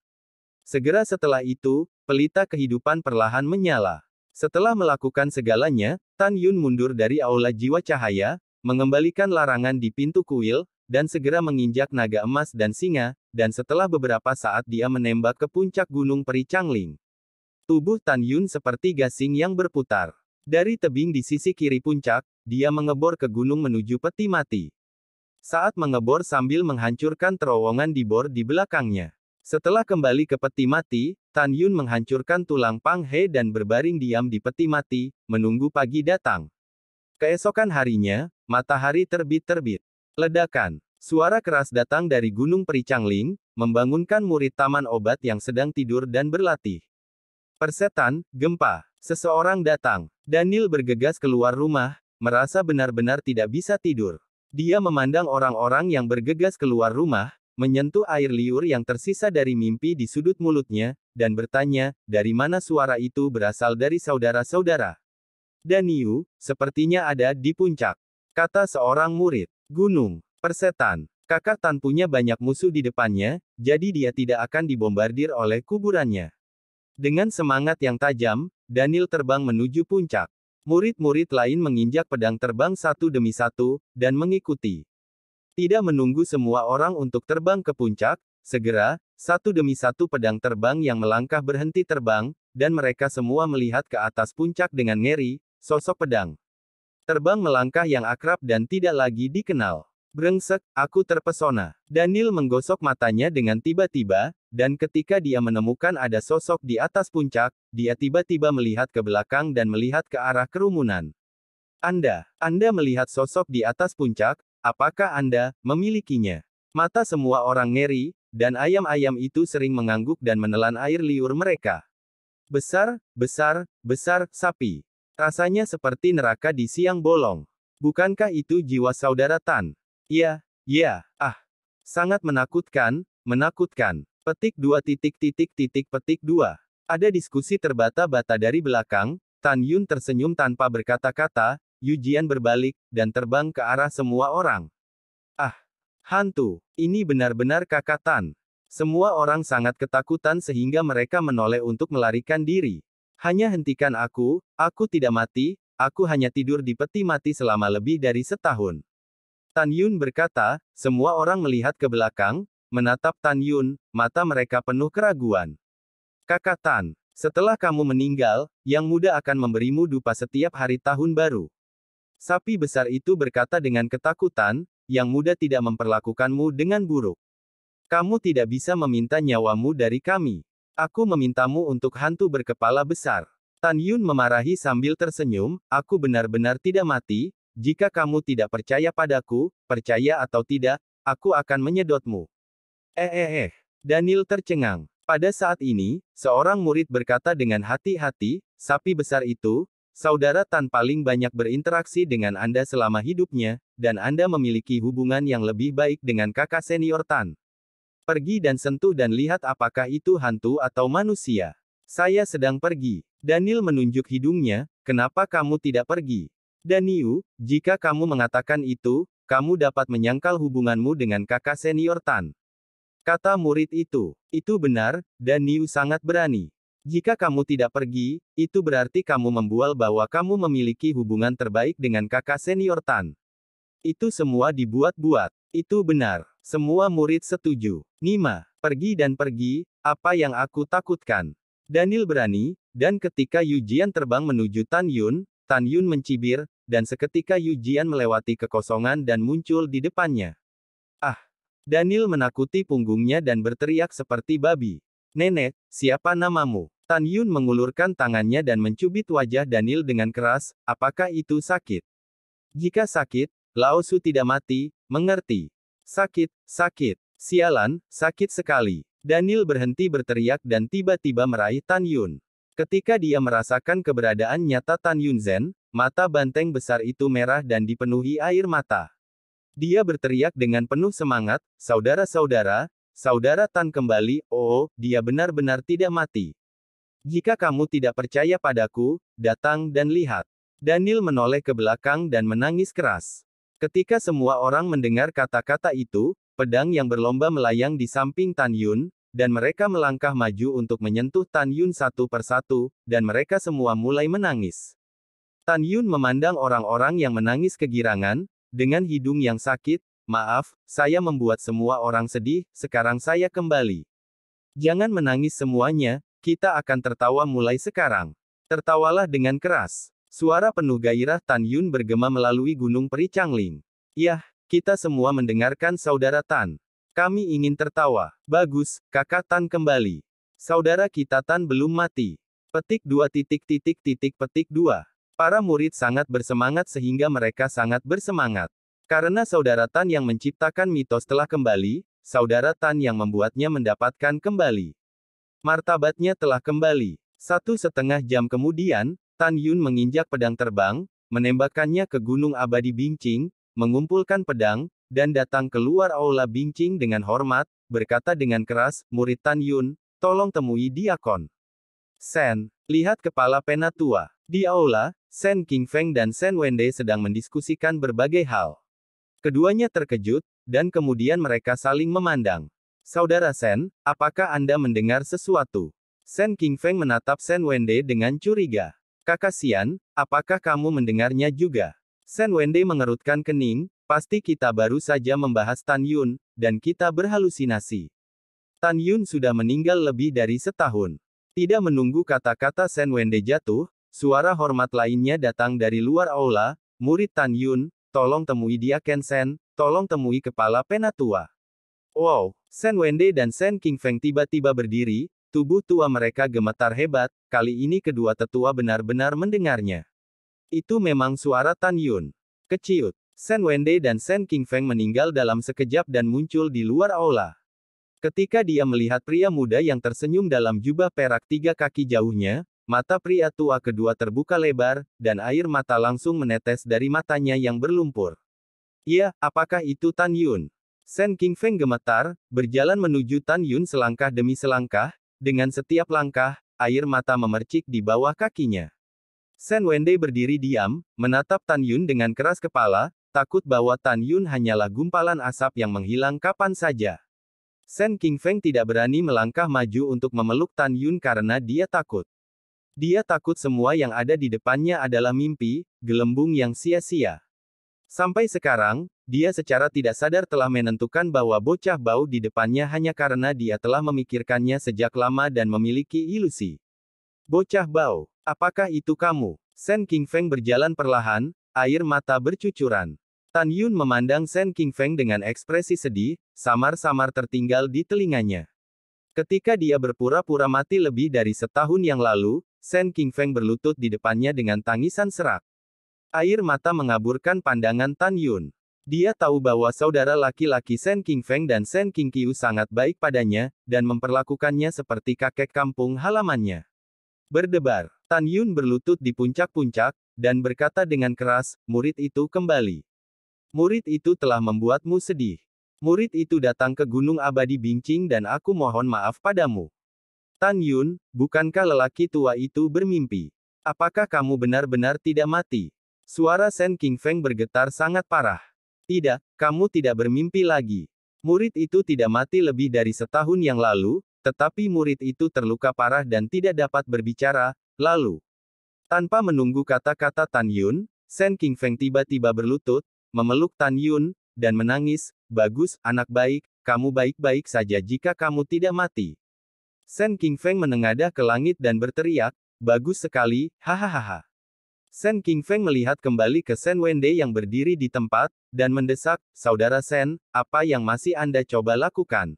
B: Segera setelah itu, pelita kehidupan perlahan menyala. Setelah melakukan segalanya, Tan Yun mundur dari aula jiwa cahaya, mengembalikan larangan di pintu kuil, dan segera menginjak naga emas dan singa, dan setelah beberapa saat dia menembak ke puncak gunung peri Changling. Tubuh Tan Yun seperti gasing yang berputar. Dari tebing di sisi kiri puncak, dia mengebor ke gunung menuju peti mati. Saat mengebor sambil menghancurkan terowongan di bor di belakangnya. Setelah kembali ke peti mati, Tan Yun menghancurkan tulang Pang He dan berbaring diam di peti mati, menunggu pagi datang. Keesokan harinya, matahari terbit-terbit. Ledakan. Suara keras datang dari Gunung Peri Changling, membangunkan murid taman obat yang sedang tidur dan berlatih. Persetan, gempa. Seseorang datang. Daniel bergegas keluar rumah, merasa benar-benar tidak bisa tidur. Dia memandang orang-orang yang bergegas keluar rumah, menyentuh air liur yang tersisa dari mimpi di sudut mulutnya, dan bertanya, dari mana suara itu berasal dari saudara-saudara. Daniel, sepertinya ada di puncak. Kata seorang murid. Gunung. Persetan. Kakak Tan punya banyak musuh di depannya, jadi dia tidak akan dibombardir oleh kuburannya. Dengan semangat yang tajam, Daniel terbang menuju puncak. Murid-murid lain menginjak pedang terbang satu demi satu, dan mengikuti. Tidak menunggu semua orang untuk terbang ke puncak, segera, satu demi satu pedang terbang yang melangkah berhenti terbang, dan mereka semua melihat ke atas puncak dengan ngeri, sosok pedang terbang melangkah yang akrab dan tidak lagi dikenal. Brengsek, aku terpesona. Daniel menggosok matanya dengan tiba-tiba, dan ketika dia menemukan ada sosok di atas puncak, dia tiba-tiba melihat ke belakang dan melihat ke arah kerumunan. Anda melihat sosok di atas puncak, apakah Anda memilikinya? Mata semua orang ngeri, dan ayam-ayam itu sering mengangguk dan menelan air liur mereka. Besar, sapi. Rasanya seperti neraka di siang bolong. Bukankah itu jiwa saudara Tan? Ya, sangat menakutkan, menakutkan. Petik 2. Ada diskusi terbata-bata dari belakang, Tan Yun tersenyum tanpa berkata-kata, Yu Jian berbalik, dan terbang ke arah semua orang. Hantu. Ini benar-benar kakak Tan. Semua orang sangat ketakutan sehingga mereka menoleh untuk melarikan diri. Hanya hentikan aku tidak mati, aku hanya tidur di peti mati selama lebih dari setahun. Tan Yun berkata, semua orang melihat ke belakang, menatap Tan Yun, mata mereka penuh keraguan. Kakak Tan, setelah kamu meninggal, Yang Muda akan memberimu dupa setiap hari tahun baru. Sapi besar itu berkata dengan ketakutan, Yang Muda tidak memperlakukanmu dengan buruk. Kamu tidak bisa meminta nyawamu dari kami. Aku memintamu untuk hantu berkepala besar. Tan Yun memarahi sambil tersenyum, aku benar-benar tidak mati, jika kamu tidak percaya padaku, percaya atau tidak, aku akan menyedotmu. Daniel tercengang. Pada saat ini, seorang murid berkata dengan hati-hati, sapi besar itu, saudara Tan paling banyak berinteraksi dengan Anda selama hidupnya, dan Anda memiliki hubungan yang lebih baik dengan kakak senior Tan. Pergi dan sentuh dan lihat apakah itu hantu atau manusia. Saya sedang pergi. Daniel menunjuk hidungnya, kenapa kamu tidak pergi? Daniel, jika kamu mengatakan itu, kamu dapat menyangkal hubunganmu dengan kakak senior Tan. Kata murid itu. Itu benar, Daniel sangat berani. Jika kamu tidak pergi, itu berarti kamu membual bahwa kamu memiliki hubungan terbaik dengan kakak senior Tan. Itu semua dibuat-buat. Itu benar. Semua murid setuju. Nima, pergi dan pergi, apa yang aku takutkan. Daniel berani, dan ketika Yu Jian terbang menuju Tan Yun, Tan Yun mencibir, dan seketika Yu Jian melewati kekosongan dan muncul di depannya. Ah! Daniel menakuti punggungnya dan berteriak seperti babi. Nenek, siapa namamu? Tan Yun mengulurkan tangannya dan mencubit wajah Daniel dengan keras, apakah itu sakit? Jika sakit, Lao Su tidak mati, mengerti? Sakit, sakit. Sialan, sakit sekali. Daniel berhenti berteriak dan tiba-tiba meraih Tan Yun. Ketika dia merasakan keberadaan nyata Tan Yun Zhen, mata banteng besar itu merah dan dipenuhi air mata. Dia berteriak dengan penuh semangat, saudara-saudara, saudara Tan kembali, oh, dia benar-benar tidak mati. Jika kamu tidak percaya padaku, datang dan lihat. Daniel menoleh ke belakang dan menangis keras. Ketika semua orang mendengar kata-kata itu, pedang yang berlomba melayang di samping Tan Yun, dan mereka melangkah maju untuk menyentuh Tan Yun satu persatu, dan mereka semua mulai menangis. Tan Yun memandang orang-orang yang menangis kegirangan, dengan hidung yang sakit, maaf, saya membuat semua orang sedih, sekarang saya kembali. Jangan menangis semuanya, kita akan tertawa mulai sekarang. Tertawalah dengan keras. Suara penuh gairah Tan Yun bergema melalui Gunung Peri Changling. Yah, kita semua mendengarkan saudara Tan. Kami ingin tertawa. Bagus, kakak Tan kembali. Saudara kita Tan belum mati. Petik 2 petik 2. Para murid sangat bersemangat sehingga mereka sangat bersemangat. Karena saudara Tan yang menciptakan mitos telah kembali, saudara Tan yang membuatnya mendapatkan kembali. Martabatnya telah kembali. 1,5 jam kemudian, Tan Yun menginjak pedang terbang, menembakkannya ke Gunung Abadi Bingqing, mengumpulkan pedang, dan datang keluar aula Bingqing dengan hormat, berkata dengan keras, murid Tan Yun, tolong temui Diakon Sen. Lihat kepala penatua. Di aula, Sen Qingfeng dan Sen Wende sedang mendiskusikan berbagai hal. Keduanya terkejut, dan kemudian mereka saling memandang. Saudara Sen, apakah Anda mendengar sesuatu? Sen Qingfeng menatap Sen Wende dengan curiga. Kakak Xian, apakah kamu mendengarnya juga? Sen Wende mengerutkan kening, pasti kita baru saja membahas Tan Yun, dan kita berhalusinasi. Tan Yun sudah meninggal lebih dari setahun. Tidak menunggu kata-kata Sen Wende jatuh, suara hormat lainnya datang dari luar aula, murid Tan Yun, tolong temui Diaken Sen, tolong temui kepala penatua. Wow, Sen Wende dan Sen Qingfeng tiba-tiba berdiri, tubuh tua mereka gemetar hebat, kali ini kedua tetua benar-benar mendengarnya. Itu memang suara Tan Yun. Keciut. Sen Wende dan Sen Qingfeng meninggal dalam sekejap dan muncul di luar aula. Ketika dia melihat pria muda yang tersenyum dalam jubah perak 3 kaki jauhnya, mata pria tua kedua terbuka lebar, dan air mata langsung menetes dari matanya yang berlumpur. Iya, apakah itu Tan Yun? Sen Qingfeng gemetar, berjalan menuju Tan Yun selangkah demi selangkah, dengan setiap langkah, air mata memercik di bawah kakinya. Sen Wende berdiri diam, menatap Tan Yun dengan keras kepala, takut bahwa Tan Yun hanyalah gumpalan asap yang menghilang kapan saja. Sen Qingfeng tidak berani melangkah maju untuk memeluk Tan Yun karena dia takut. Dia takut semua yang ada di depannya adalah mimpi, gelembung yang sia-sia. Sampai sekarang, dia secara tidak sadar telah menentukan bahwa bocah bau di depannya hanya karena dia telah memikirkannya sejak lama dan memiliki ilusi. Bocah bau, apakah itu kamu? Sen Qingfeng berjalan perlahan, air mata bercucuran. Tan Yun memandang Sen Qingfeng dengan ekspresi sedih, samar-samar tertinggal di telinganya. Ketika dia berpura-pura mati lebih dari setahun yang lalu, Sen Qingfeng berlutut di depannya dengan tangisan serak. Air mata mengaburkan pandangan Tan Yun. Dia tahu bahwa saudara laki-laki Sen Qingfeng dan Sen Qingqiu sangat baik padanya, dan memperlakukannya seperti kakek kampung halamannya. Berdebar, Tan Yun berlutut di puncak-puncak, dan berkata dengan keras, murid itu kembali. Murid itu telah membuatmu sedih. Murid itu datang ke Gunung Abadi Bingqing dan aku mohon maaf padamu. Tan Yun, bukankah lelaki tua itu bermimpi? Apakah kamu benar-benar tidak mati? Suara Sen Qingfeng bergetar sangat parah. Tidak, kamu tidak bermimpi lagi. Murid itu tidak mati lebih dari setahun yang lalu, tetapi murid itu terluka parah dan tidak dapat berbicara, lalu. Tanpa menunggu kata-kata Tan Yun, Sen Qingfeng tiba-tiba berlutut, memeluk Tan Yun, dan menangis, bagus, anak baik, kamu baik-baik saja jika kamu tidak mati. Sen Qingfeng menengadah ke langit dan berteriak, bagus sekali, hahaha. Sen Qingfeng melihat kembali ke Sen Wende yang berdiri di tempat, dan mendesak, "Saudara Sen, apa yang masih Anda coba lakukan?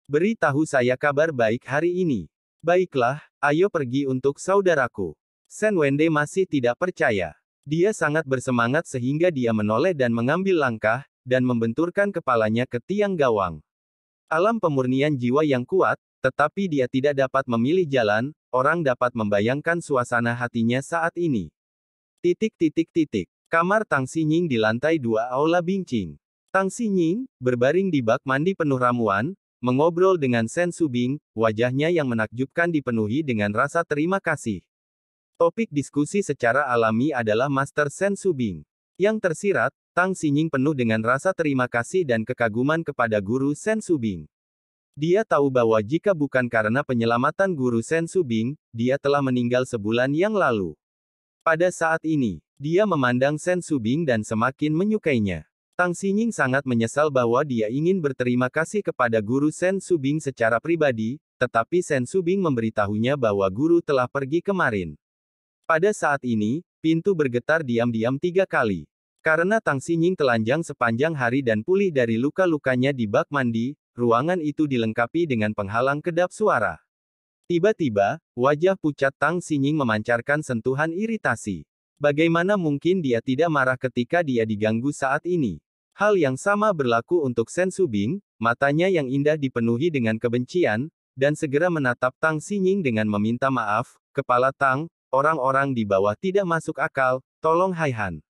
B: Beritahu saya kabar baik hari ini." "Baiklah, ayo pergi untuk saudaraku." Sen Wende masih tidak percaya. Dia sangat bersemangat sehingga dia menoleh dan mengambil langkah, dan membenturkan kepalanya ke tiang gawang. Alam pemurnian jiwa yang kuat, tetapi dia tidak dapat memilih jalan, orang dapat membayangkan suasana hatinya saat ini. Kamar Tang Xinying di lantai 2 Aula Bingqing. Tang Xinying, berbaring di bak mandi penuh ramuan, mengobrol dengan Sen Subing, wajahnya yang menakjubkan dipenuhi dengan rasa terima kasih. Topik diskusi secara alami adalah Master Sen Subing. Yang tersirat, Tang Xinying penuh dengan rasa terima kasih dan kekaguman kepada guru Sen Subing. Dia tahu bahwa jika bukan karena penyelamatan guru Sen Subing, dia telah meninggal sebulan yang lalu. Pada saat ini, dia memandang Sen Subing dan semakin menyukainya. Tang Xinying sangat menyesal bahwa dia ingin berterima kasih kepada guru Sen Subing secara pribadi, tetapi Sen Subing memberitahunya bahwa guru telah pergi kemarin. Pada saat ini, pintu bergetar diam-diam 3 kali. Karena Tang Xinying telanjang sepanjang hari dan pulih dari luka-lukanya di bak mandi, ruangan itu dilengkapi dengan penghalang kedap suara. Tiba-tiba, wajah pucat Tang Xinying memancarkan sentuhan iritasi. Bagaimana mungkin dia tidak marah ketika dia diganggu saat ini? Hal yang sama berlaku untuk Sen Subing, matanya yang indah dipenuhi dengan kebencian, dan segera menatap Tang Xinying dengan meminta maaf, "Kepala Tang, orang-orang di bawah tidak masuk akal, tolong Haihan."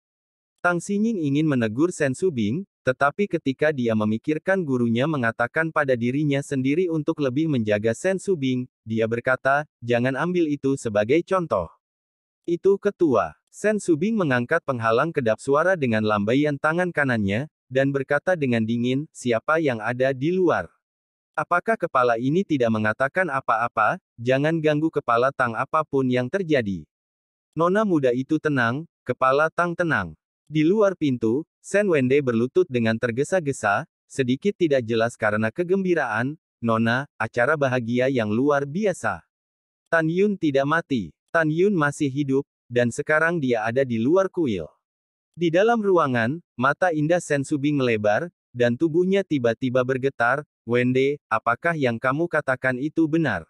B: Tang Xinying ingin menegur Sen Subing, tetapi ketika dia memikirkan gurunya mengatakan pada dirinya sendiri untuk lebih menjaga Sen Subing, dia berkata, "Jangan ambil itu sebagai contoh." Itu ketua. Sen Subing mengangkat penghalang kedap suara dengan lambaian tangan kanannya, dan berkata dengan dingin, "Siapa yang ada di luar? Apakah kepala ini tidak mengatakan apa-apa? Jangan ganggu kepala Tang apapun yang terjadi." Nona muda itu tenang, kepala Tang tenang. Di luar pintu, Sen Wende berlutut dengan tergesa-gesa, sedikit tidak jelas karena kegembiraan, "Nona, acara bahagia yang luar biasa. Tan Yun tidak mati. Tan Yun masih hidup, dan sekarang dia ada di luar kuil." Di dalam ruangan, mata indah Sen Subing melebar, dan tubuhnya tiba-tiba bergetar, "Wende, apakah yang kamu katakan itu benar?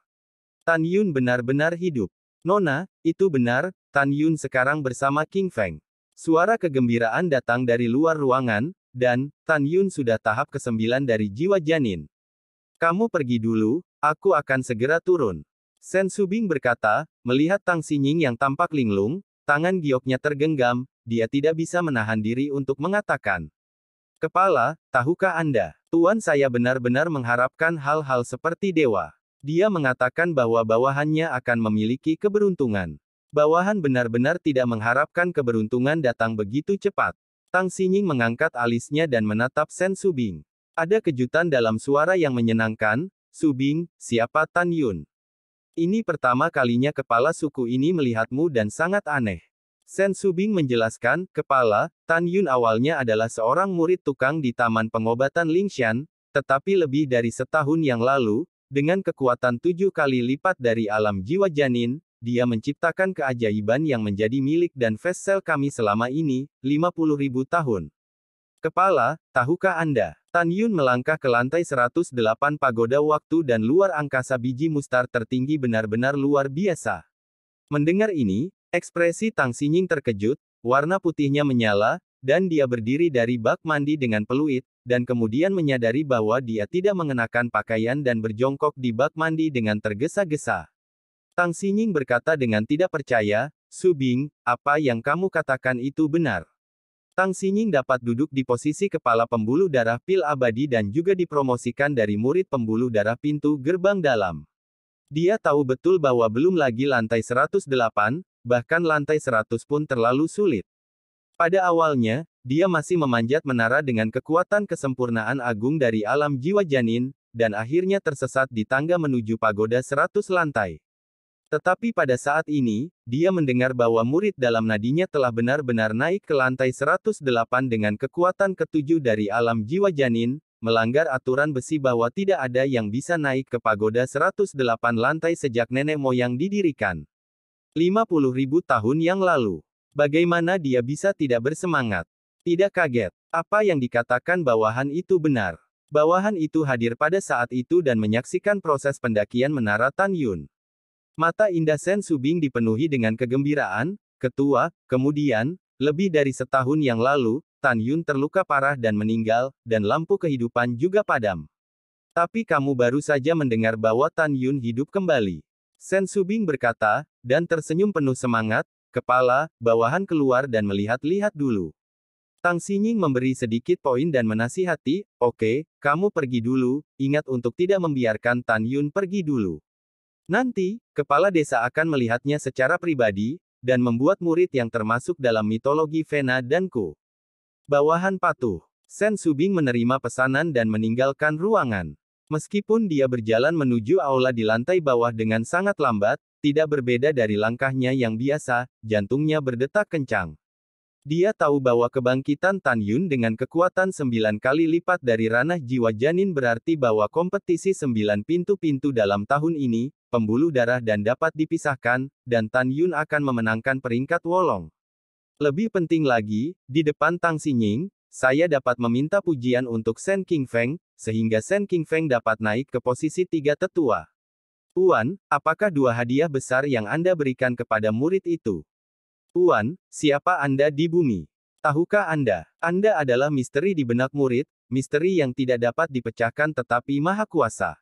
B: Tan Yun benar-benar hidup." "Nona, itu benar, Tan Yun sekarang bersama King Feng." Suara kegembiraan datang dari luar ruangan, dan Tan Yun sudah tahap ke-9 dari jiwa janin. "Kamu pergi dulu, aku akan segera turun." Sen Subing berkata, melihat Tang Xinying yang tampak linglung, tangan gioknya tergenggam, dia tidak bisa menahan diri untuk mengatakan, "Kepala, tahukah Anda, Tuan saya benar-benar mengharapkan hal-hal seperti dewa." Dia mengatakan bahwa bawahannya akan memiliki keberuntungan. Bawahan benar-benar tidak mengharapkan keberuntungan datang begitu cepat. Tang Xinying mengangkat alisnya dan menatap Sen Subing. Ada kejutan dalam suara yang menyenangkan, "Subing, siapa Tan Yun? Ini pertama kalinya kepala suku ini melihatmu dan sangat aneh." Sen Subing menjelaskan, "Kepala, Tan Yun awalnya adalah seorang murid tukang di Taman Pengobatan Lingshan, tetapi lebih dari setahun yang lalu, dengan kekuatan 7 kali lipat dari alam jiwa janin, dia menciptakan keajaiban yang menjadi milik dan Vessel kami selama ini, 50.000 tahun. Kepala, tahukah Anda, Tan Yun melangkah ke lantai 108 pagoda waktu dan luar angkasa biji mustar tertinggi benar-benar luar biasa." Mendengar ini, ekspresi Tang Xinying terkejut, warna putihnya menyala, dan dia berdiri dari bak mandi dengan peluit, dan kemudian menyadari bahwa dia tidak mengenakan pakaian dan berjongkok di bak mandi dengan tergesa-gesa. Tang Xinying berkata dengan tidak percaya, "Subing, apa yang kamu katakan itu benar?" Tang Xinying dapat duduk di posisi kepala pembuluh darah pil abadi dan juga dipromosikan dari murid pembuluh darah pintu gerbang dalam. Dia tahu betul bahwa belum lagi lantai 108, bahkan lantai 100 pun terlalu sulit. Pada awalnya, dia masih memanjat menara dengan kekuatan kesempurnaan agung dari alam jiwa janin, dan akhirnya tersesat di tangga menuju pagoda 100 lantai. Tetapi pada saat ini, dia mendengar bahwa murid dalam nadinya telah benar-benar naik ke lantai 108 dengan kekuatan ke-7 dari alam jiwa janin, melanggar aturan besi bahwa tidak ada yang bisa naik ke pagoda 108 lantai sejak nenek moyang didirikan 50.000 tahun yang lalu. Bagaimana dia bisa tidak bersemangat? Tidak kaget. Apa yang dikatakan bawahan itu benar. Bawahan itu hadir pada saat itu dan menyaksikan proses pendakian menara Tan Yun. Mata indah Sen Subing dipenuhi dengan kegembiraan. Ketua, kemudian, lebih dari setahun yang lalu, Tan Yun terluka parah dan meninggal, dan lampu kehidupan juga padam. Tapi kamu baru saja mendengar bahwa Tan Yun hidup kembali. Sen Subing berkata, dan tersenyum penuh semangat. Kepala bawahan keluar dan melihat-lihat dulu. Tang Xinying memberi sedikit poin dan menasihati, oke, kamu pergi dulu, ingat untuk tidak membiarkan Tan Yun pergi dulu. Nanti, kepala desa akan melihatnya secara pribadi, dan membuat murid yang termasuk dalam mitologi Vena dan Ku. Bawahan patuh. Sen Subing menerima pesanan dan meninggalkan ruangan. Meskipun dia berjalan menuju aula di lantai bawah dengan sangat lambat, tidak berbeda dari langkahnya yang biasa, jantungnya berdetak kencang. Dia tahu bahwa kebangkitan Tan Yun dengan kekuatan 9 kali lipat dari ranah jiwa janin berarti bahwa kompetisi 9 pintu-pintu dalam tahun ini, pembuluh darah dan dapat dipisahkan, dan Tan Yun akan memenangkan peringkat Wolong. Lebih penting lagi, di depan Tang Xinying, saya dapat meminta pujian untuk Sen Qingfeng, sehingga Sen Qingfeng dapat naik ke posisi 3 tetua. Tuan, apakah 2 hadiah besar yang Anda berikan kepada murid itu? Tuan, siapa Anda di bumi? Tahukah Anda adalah misteri di benak murid, misteri yang tidak dapat dipecahkan tetapi maha kuasa.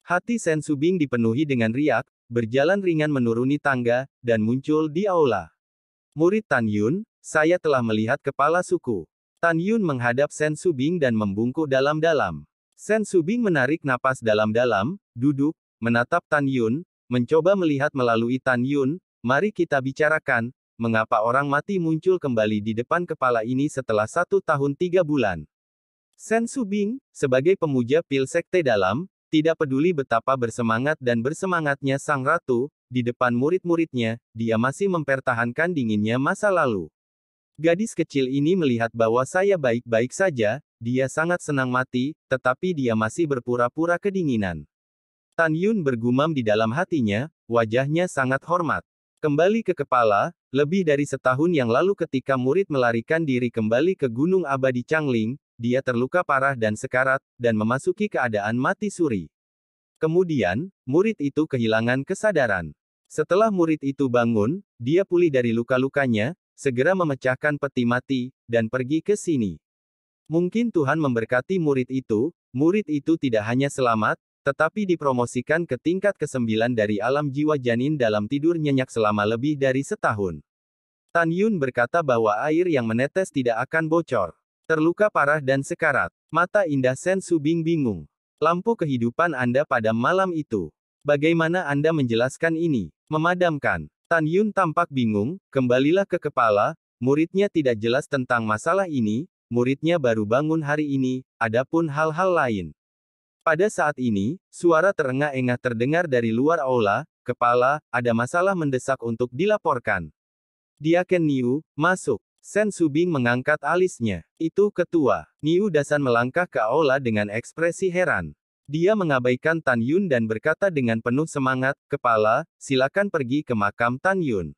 B: Hati Sen Subing dipenuhi dengan riak, berjalan ringan menuruni tangga, dan muncul di aula. Murid Tan Yun, saya telah melihat kepala suku. Tan Yun menghadap Sen Subing dan membungkuk dalam-dalam. Sen Subing menarik napas dalam-dalam, duduk, menatap Tan Yun, mencoba melihat melalui Tan Yun. Mari kita bicarakan, mengapa orang mati muncul kembali di depan kepala ini setelah 1 tahun 3 bulan. Sen Subing, sebagai pemuja pil sekte dalam, tidak peduli betapa bersemangat dan bersemangatnya sang ratu, di depan murid-muridnya, dia masih mempertahankan dinginnya masa lalu. Gadis kecil ini melihat bahwa saya baik-baik saja, dia sangat senang mati, tetapi dia masih berpura-pura kedinginan. Tan Yun bergumam di dalam hatinya, wajahnya sangat hormat. Kembali ke kepala, lebih dari setahun yang lalu ketika murid melarikan diri kembali ke Gunung Abadi Changling, dia terluka parah dan sekarat, dan memasuki keadaan mati suri. Kemudian, murid itu kehilangan kesadaran. Setelah murid itu bangun, dia pulih dari luka-lukanya, segera memecahkan peti mati, dan pergi ke sini. Mungkin Tuhan memberkati murid itu tidak hanya selamat, tetapi dipromosikan ke tingkat ke-9 dari alam jiwa janin dalam tidur nyenyak selama lebih dari setahun. Tan Yun berkata bahwa air yang menetes tidak akan bocor. Terluka parah dan sekarat. Mata indah Sen Subing bingung. Lampu kehidupan Anda pada malam itu. Bagaimana Anda menjelaskan ini? Memadamkan. Tan Yun tampak bingung, kembalilah ke kepala, muridnya tidak jelas tentang masalah ini, muridnya baru bangun hari ini, adapun hal-hal lain. Pada saat ini, suara terengah-engah terdengar dari luar aula, kepala, ada masalah mendesak untuk dilaporkan. Diaken Niu, masuk. Sen Subing mengangkat alisnya. Itu ketua. Niu Dasan melangkah ke aula dengan ekspresi heran. Dia mengabaikan Tan Yun dan berkata dengan penuh semangat, kepala, silakan pergi ke makam Tan Yun.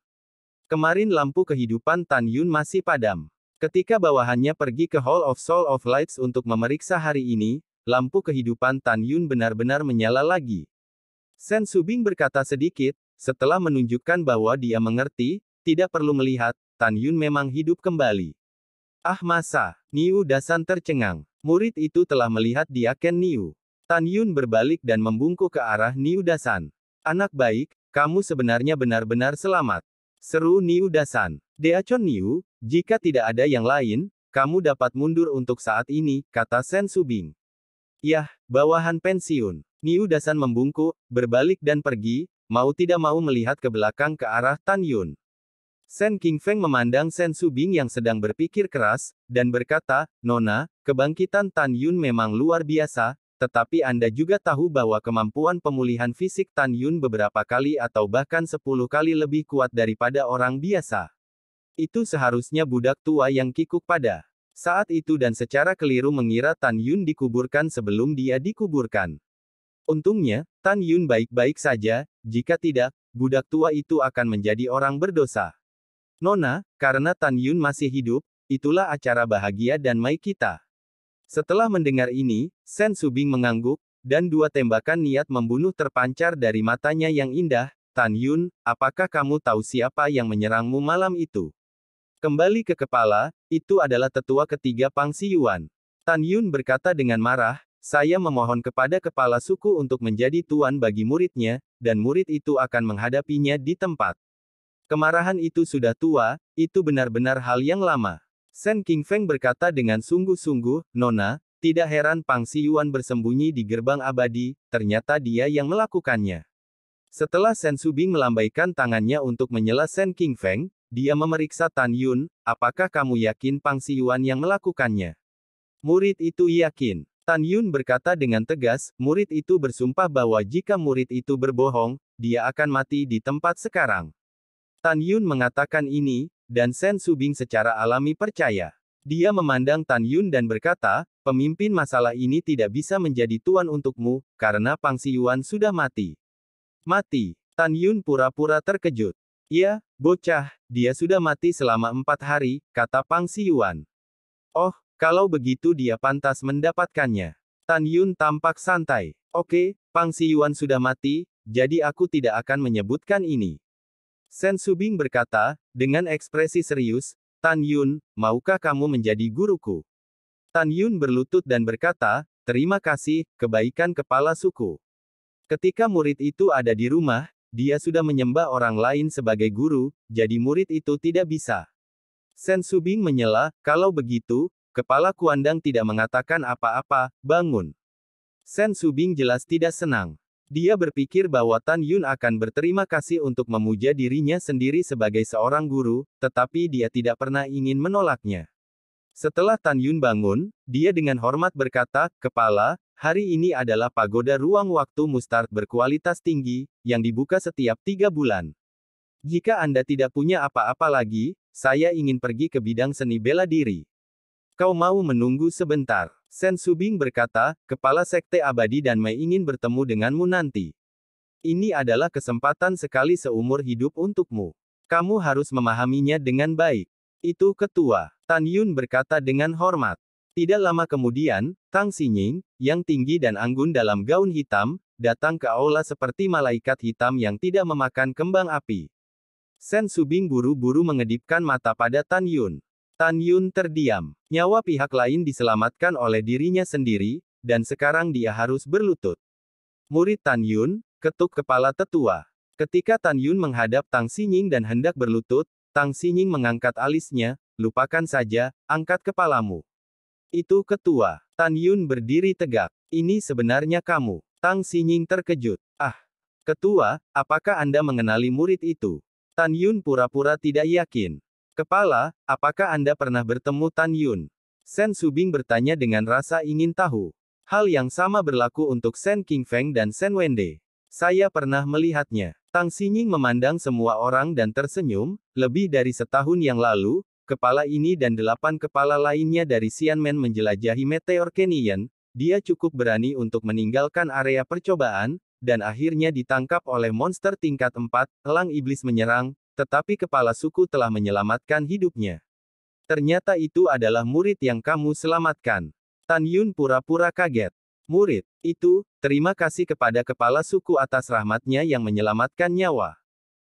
B: Kemarin lampu kehidupan Tan Yun masih padam. Ketika bawahannya pergi ke Hall of Soul of Lights untuk memeriksa hari ini, lampu kehidupan Tan Yun benar-benar menyala lagi. Sen Subing berkata sedikit, setelah menunjukkan bahwa dia mengerti, tidak perlu melihat, Tan Yun memang hidup kembali. Ah masa, Niu Dasan tercengang. Murid itu telah melihat Diaken Niu. Tan Yun berbalik dan membungkuk ke arah Niu Dasan. Anak baik, kamu sebenarnya benar-benar selamat. Seru Niu Dasan. Deachon Niu, jika tidak ada yang lain, kamu dapat mundur untuk saat ini, kata Sen Subing. Yah, bawahan pensiun. Niu Dasan membungkuk, berbalik dan pergi, mau tidak mau melihat ke belakang ke arah Tan Yun. Sen Qingfeng memandang Sen Subing yang sedang berpikir keras, dan berkata, Nona, kebangkitan Tan Yun memang luar biasa, tetapi Anda juga tahu bahwa kemampuan pemulihan fisik Tan Yun beberapa kali atau bahkan 10 kali lebih kuat daripada orang biasa. Itu seharusnya budak tua yang kikuk pada saat itu dan secara keliru mengira Tan Yun dikuburkan sebelum dia dikuburkan. Untungnya, Tan Yun baik-baik saja, jika tidak, budak tua itu akan menjadi orang berdosa. Nona, karena Tan Yun masih hidup, itulah acara bahagia dan mai kita. Setelah mendengar ini, Sen Subing mengangguk, dan dua tembakan niat membunuh terpancar dari matanya yang indah. Tan Yun, apakah kamu tahu siapa yang menyerangmu malam itu? Kembali ke kepala, itu adalah tetua ketiga Pang Siyuan. Tan Yun berkata dengan marah, saya memohon kepada kepala suku untuk menjadi tuan bagi muridnya, dan murid itu akan menghadapinya di tempat. Kemarahan itu sudah tua, itu benar-benar hal yang lama. Sen Qingfeng berkata dengan sungguh-sungguh, Nona, tidak heran Pang Siyuan bersembunyi di gerbang abadi, ternyata dia yang melakukannya. Setelah Sen Subing melambaikan tangannya untuk menyela Sen Qingfeng, dia memeriksa Tan Yun, apakah kamu yakin Pang Siyuan yang melakukannya? Murid itu yakin. Tan Yun berkata dengan tegas, murid itu bersumpah bahwa jika murid itu berbohong, dia akan mati di tempat sekarang. Tan Yun mengatakan ini, dan Sen Subing secara alami percaya. Dia memandang Tan Yun dan berkata, pemimpin masalah ini tidak bisa menjadi tuan untukmu, karena Pang Siyuan sudah mati. Mati. Tan Yun pura-pura terkejut. Ya, bocah, dia sudah mati selama 4 hari, kata Pang Siyuan. Oh, kalau begitu dia pantas mendapatkannya. Tan Yun tampak santai. Oke, Pang Siyuan sudah mati, jadi aku tidak akan menyebutkan ini. Sen Subing berkata, dengan ekspresi serius, Tan Yun, maukah kamu menjadi guruku? Tan Yun berlutut dan berkata, terima kasih, kebaikan kepala suku. Ketika murid itu ada di rumah, dia sudah menyembah orang lain sebagai guru, jadi murid itu tidak bisa. Sen Subing menyela, kalau begitu, kepala kuandang tidak mengatakan apa-apa, bangun. Sen Subing jelas tidak senang. Dia berpikir bahwa Tan Yun akan berterima kasih untuk memuja dirinya sendiri sebagai seorang guru, tetapi dia tidak pernah ingin menolaknya. Setelah Tan Yun bangun, dia dengan hormat berkata, kepala, hari ini adalah pagoda ruang waktu mustard berkualitas tinggi, yang dibuka setiap 3 bulan. Jika Anda tidak punya apa-apa lagi, saya ingin pergi ke bidang seni bela diri. Kau mau menunggu sebentar? Sen Subing berkata, kepala sekte abadi dan Mei ingin bertemu denganmu nanti. Ini adalah kesempatan sekali seumur hidup untukmu. Kamu harus memahaminya dengan baik. Itu ketua. Tan Yun berkata dengan hormat. Tidak lama kemudian, Tang Xinying, yang tinggi dan anggun dalam gaun hitam, datang ke aula seperti malaikat hitam yang tidak memakan kembang api. Sen Subing buru-buru mengedipkan mata pada Tan Yun. Tan Yun terdiam. Nyawa pihak lain diselamatkan oleh dirinya sendiri, dan sekarang dia harus berlutut. Murid Tan Yun, ketuk kepala tetua. Ketika Tan Yun menghadap Tang Xinying dan hendak berlutut, Tang Xinying mengangkat alisnya, lupakan saja, angkat kepalamu. Itu ketua. Tan Yun berdiri tegak. Ini sebenarnya kamu. Tang Xinying terkejut. Ah, ketua, apakah Anda mengenali murid itu? Tan Yun pura-pura tidak yakin. Kepala, apakah Anda pernah bertemu Tan Yun? Sen Subing bertanya dengan rasa ingin tahu. Hal yang sama berlaku untuk Sen Qingfeng dan Sen Wende. Saya pernah melihatnya. Tang Xinying memandang semua orang dan tersenyum, lebih dari setahun yang lalu, kepala ini dan 8 kepala lainnya dari Xianmen menjelajahi Meteor Canyon, dia cukup berani untuk meninggalkan area percobaan, dan akhirnya ditangkap oleh monster tingkat 4, elang iblis menyerang, tetapi kepala suku telah menyelamatkan hidupnya. Ternyata itu adalah murid yang kamu selamatkan. Tan Yun pura-pura kaget. Murid itu, terima kasih kepada kepala suku atas rahmatnya yang menyelamatkan nyawa.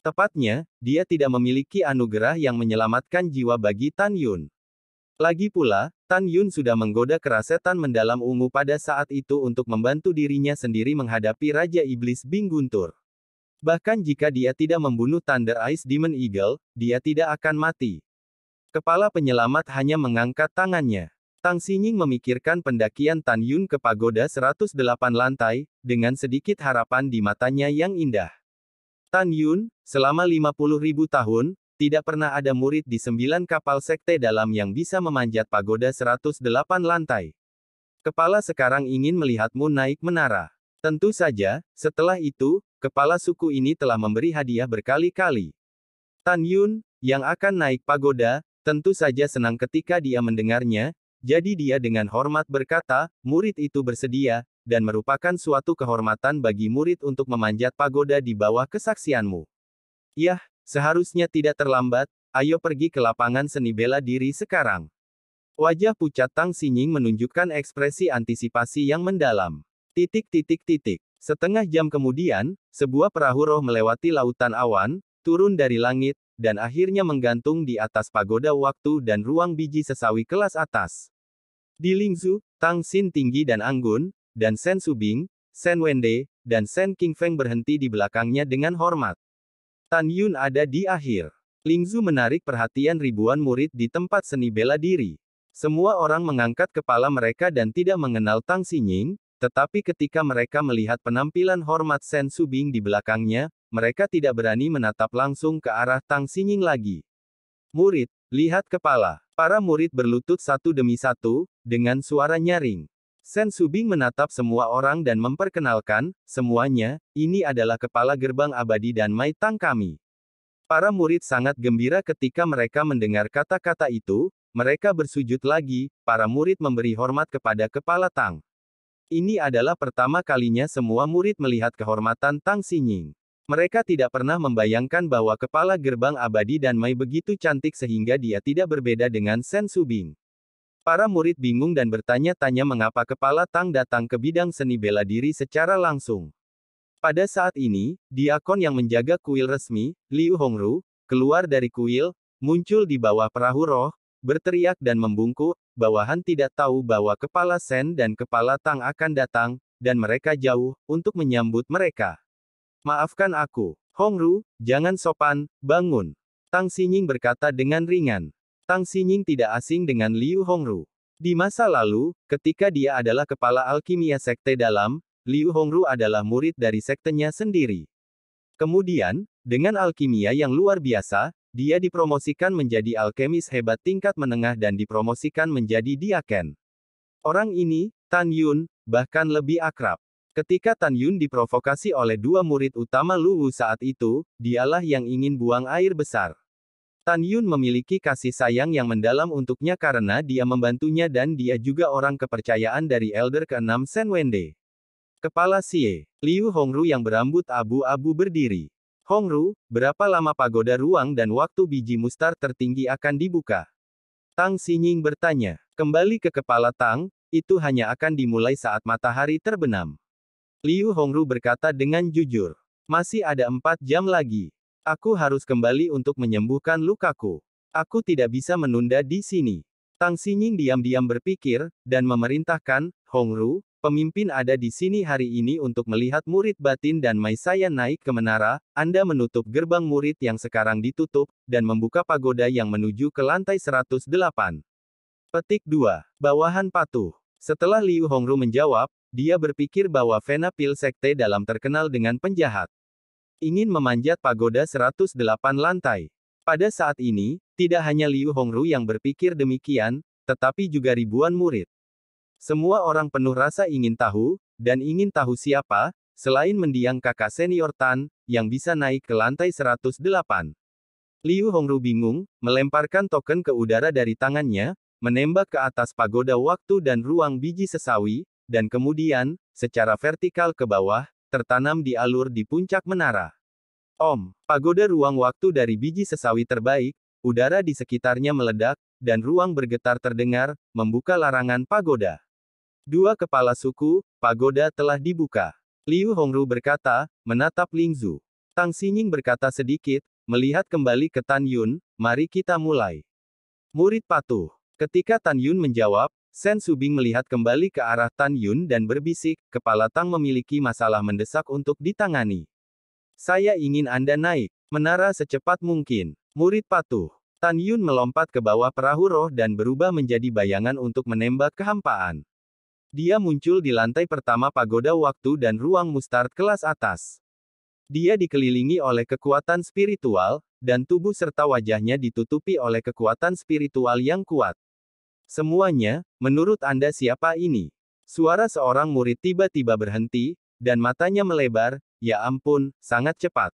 B: Tepatnya, dia tidak memiliki anugerah yang menyelamatkan jiwa bagi Tan Yun. Lagi pula, Tan Yun sudah menggoda kerasetan mendalam ungu pada saat itu untuk membantu dirinya sendiri menghadapi Raja Iblis Bing Guntur. Bahkan jika dia tidak membunuh Thunder Ice Demon Eagle, dia tidak akan mati. Kepala penyelamat hanya mengangkat tangannya. Tang Xinying memikirkan pendakian Tan Yun ke pagoda 108 lantai, dengan sedikit harapan di matanya yang indah. Tan Yun, selama 50.000 tahun, tidak pernah ada murid di 9 kapal sekte dalam yang bisa memanjat pagoda 108 lantai. Kepala sekarang ingin melihatmu naik menara. Tentu saja, setelah itu, kepala suku ini telah memberi hadiah berkali-kali. Tan Yun, yang akan naik pagoda, tentu saja senang ketika dia mendengarnya, jadi dia dengan hormat berkata, murid itu bersedia, dan merupakan suatu kehormatan bagi murid untuk memanjat pagoda di bawah kesaksianmu. Yah, seharusnya tidak terlambat, ayo pergi ke lapangan seni bela diri sekarang. Wajah pucat Tang Xinying menunjukkan ekspresi antisipasi yang mendalam. Setengah jam kemudian, sebuah perahu roh melewati lautan awan, turun dari langit, dan akhirnya menggantung di atas pagoda waktu dan ruang biji sesawi kelas atas. Di Lingzhu, Tang Xin tinggi dan anggun, dan Shen Subing, Shen Wende, dan Shen Qingfeng berhenti di belakangnya dengan hormat. Tan Yun ada di akhir. Lingzhu menarik perhatian ribuan murid di tempat seni bela diri. Semua orang mengangkat kepala mereka dan tidak mengenal Tang Xinying, tetapi ketika mereka melihat penampilan hormat Shen Subing di belakangnya, mereka tidak berani menatap langsung ke arah Tang Xinying lagi. Murid, lihat kepala. Para murid berlutut satu demi satu, dengan suara nyaring. Shen Subing menatap semua orang dan memperkenalkan, semuanya, ini adalah kepala gerbang abadi dan Mai Tang kami. Para murid sangat gembira ketika mereka mendengar kata-kata itu, mereka bersujud lagi, para murid memberi hormat kepada kepala Tang. Ini adalah pertama kalinya semua murid melihat kehormatan Tang Xinying. Mereka tidak pernah membayangkan bahwa kepala gerbang abadi dan Mai begitu cantik sehingga dia tidak berbeda dengan Shen Subing. Para murid bingung dan bertanya-tanya mengapa kepala Tang datang ke bidang seni bela diri secara langsung. Pada saat ini, diakon yang menjaga kuil resmi, Liu Hongru, keluar dari kuil, muncul di bawah perahu roh, berteriak dan membungkuk, bawahan tidak tahu bahwa kepala Shen dan kepala Tang akan datang, dan mereka jauh, untuk menyambut mereka. Maafkan aku, Hongru, jangan sopan, bangun. Tang Xinying berkata dengan ringan. Tang Xinying tidak asing dengan Liu Hongru. Di masa lalu, ketika dia adalah kepala alkimia sekte dalam, Liu Hongru adalah murid dari sektenya sendiri. Kemudian, dengan alkimia yang luar biasa, dia dipromosikan menjadi alkemis hebat tingkat menengah dan dipromosikan menjadi diaken. Orang ini, Tan Yun, bahkan lebih akrab. Ketika Tan Yun diprovokasi oleh dua murid utama Lu Wu saat itu, dialah yang ingin buang air besar. Tan Yun memiliki kasih sayang yang mendalam untuknya karena dia membantunya dan dia juga orang kepercayaan dari Elder ke-6 Shen Wende. Kepala Xie, Liu Hongru yang berambut abu-abu berdiri. Hongru, berapa lama pagoda ruang dan waktu biji mustar tertinggi akan dibuka? Tang Xinying bertanya. Kembali ke kepala Tang, itu hanya akan dimulai saat matahari terbenam. Liu Hongru berkata dengan jujur. Masih ada 4 jam lagi. Aku harus kembali untuk menyembuhkan lukaku. Aku tidak bisa menunda di sini. Tang Xinying diam-diam berpikir, dan memerintahkan, Hongru, pemimpin ada di sini hari ini untuk melihat murid batin dan Mai saya naik ke menara, Anda menutup gerbang murid yang sekarang ditutup, dan membuka pagoda yang menuju ke lantai 108. Petik 2. Bawahan patuh. Setelah Liu Hongru menjawab, dia berpikir bahwa Vena Pil Sekte dalam terkenal dengan penjahat. Ingin memanjat pagoda 108 lantai. Pada saat ini, tidak hanya Liu Hongru yang berpikir demikian, tetapi juga ribuan murid. Semua orang penuh rasa ingin tahu, dan ingin tahu siapa, selain mendiang kakak senior Tan, yang bisa naik ke lantai 108. Liu Hongru bingung, melemparkan token ke udara dari tangannya, menembak ke atas pagoda waktu dan ruang biji sesawi, dan kemudian, secara vertikal ke bawah, tertanam di alur di puncak menara. Pagoda ruang waktu dari biji sesawi terbaik, udara di sekitarnya meledak, dan ruang bergetar terdengar, membuka larangan pagoda. Dua kepala suku, pagoda telah dibuka. Liu Hongru berkata, menatap Lingzhu. Tang Xinying berkata sedikit, melihat kembali ke Tan Yun, mari kita mulai. Murid patuh. Ketika Tan Yun menjawab, Shen Subing melihat kembali ke arah Tan Yun dan berbisik, kepala Tang memiliki masalah mendesak untuk ditangani. Saya ingin Anda naik menara secepat mungkin. Murid patuh. Tan Yun melompat ke bawah perahu roh dan berubah menjadi bayangan untuk menembak kehampaan. Dia muncul di lantai pertama pagoda waktu dan ruang mustard kelas atas. Dia dikelilingi oleh kekuatan spiritual, dan tubuh serta wajahnya ditutupi oleh kekuatan spiritual yang kuat. Semuanya, menurut Anda siapa ini? Suara seorang murid tiba-tiba berhenti, dan matanya melebar, ya ampun, sangat cepat.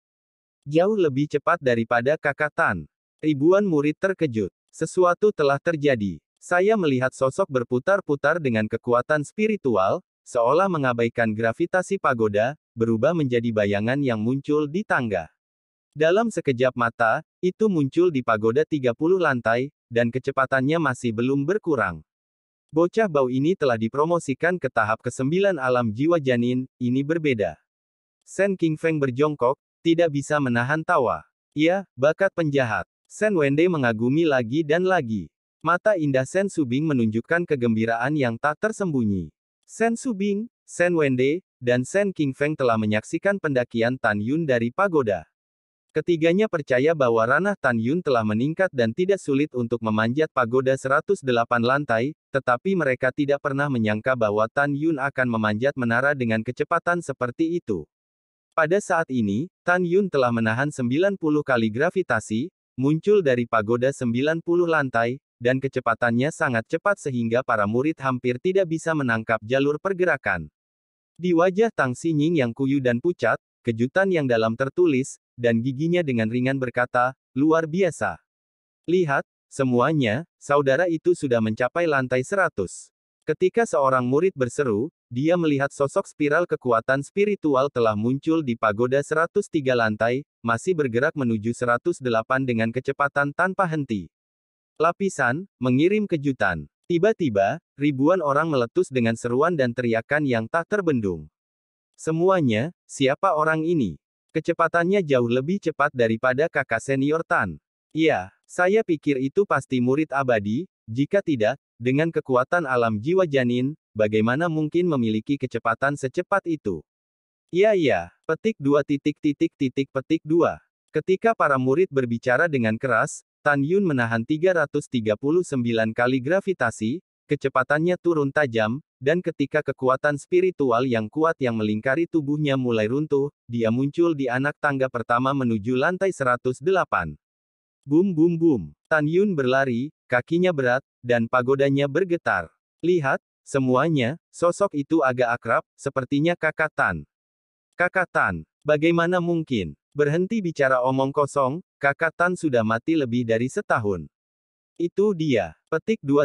B: Jauh lebih cepat daripada kakak Tan. Ribuan murid terkejut. Sesuatu telah terjadi. Saya melihat sosok berputar-putar dengan kekuatan spiritual, seolah mengabaikan gravitasi pagoda, berubah menjadi bayangan yang muncul di tangga. Dalam sekejap mata, itu muncul di pagoda 30 lantai, dan kecepatannya masih belum berkurang. Bocah bau ini telah dipromosikan ke tahap ke-9 alam jiwa janin, ini berbeda. Shen Qingfeng berjongkok, tidak bisa menahan tawa. Ya, bakat penjahat. Shen Wende mengagumi lagi dan lagi. Mata indah Shen Subing menunjukkan kegembiraan yang tak tersembunyi. Shen Subing, Shen Wende, dan Shen Qingfeng telah menyaksikan pendakian Tan Yun dari pagoda. Ketiganya percaya bahwa ranah Tan Yun telah meningkat dan tidak sulit untuk memanjat pagoda 108 lantai, tetapi mereka tidak pernah menyangka bahwa Tan Yun akan memanjat menara dengan kecepatan seperti itu. Pada saat ini, Tan Yun telah menahan 90 kali gravitasi, muncul dari pagoda 90 lantai, dan kecepatannya sangat cepat sehingga para murid hampir tidak bisa menangkap jalur pergerakan. Di wajah Tang Xinying yang kuyu dan pucat, kejutan yang dalam tertulis, dan giginya dengan ringan berkata, luar biasa. Lihat, semuanya, saudara itu sudah mencapai lantai 100. Ketika seorang murid berseru, dia melihat sosok spiral kekuatan spiritual telah muncul di pagoda 103 lantai, masih bergerak menuju 108 dengan kecepatan tanpa henti. Lapisan, mengirim kejutan. Tiba-tiba, ribuan orang meletus dengan seruan dan teriakan yang tak terbendung. Semuanya, siapa orang ini? Kecepatannya jauh lebih cepat daripada kakak senior Tan. Ya, saya pikir itu pasti murid abadi, jika tidak, dengan kekuatan alam jiwa janin, bagaimana mungkin memiliki kecepatan secepat itu? Ya, petik 2 petik 2. Ketika para murid berbicara dengan keras, Tan Yun menahan 339 kali gravitasi, kecepatannya turun tajam, dan ketika kekuatan spiritual yang kuat yang melingkari tubuhnya mulai runtuh, dia muncul di anak tangga pertama menuju lantai 108. Bum bum bum. Tan Yun berlari, kakinya berat, dan pagodanya bergetar. Lihat, semuanya, sosok itu agak akrab, sepertinya kakak Tan. Kakak Tan, bagaimana mungkin? Berhenti bicara omong kosong, kakak Tan sudah mati lebih dari setahun. Itu dia. Petik 2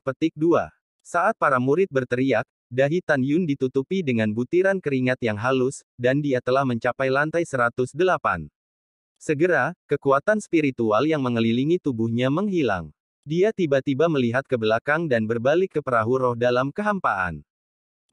B: petik 2. Saat para murid berteriak, dahi Tan Yun ditutupi dengan butiran keringat yang halus, dan dia telah mencapai lantai 108. Segera, kekuatan spiritual yang mengelilingi tubuhnya menghilang. Dia tiba-tiba melihat ke belakang dan berbalik ke perahu roh dalam kehampaan.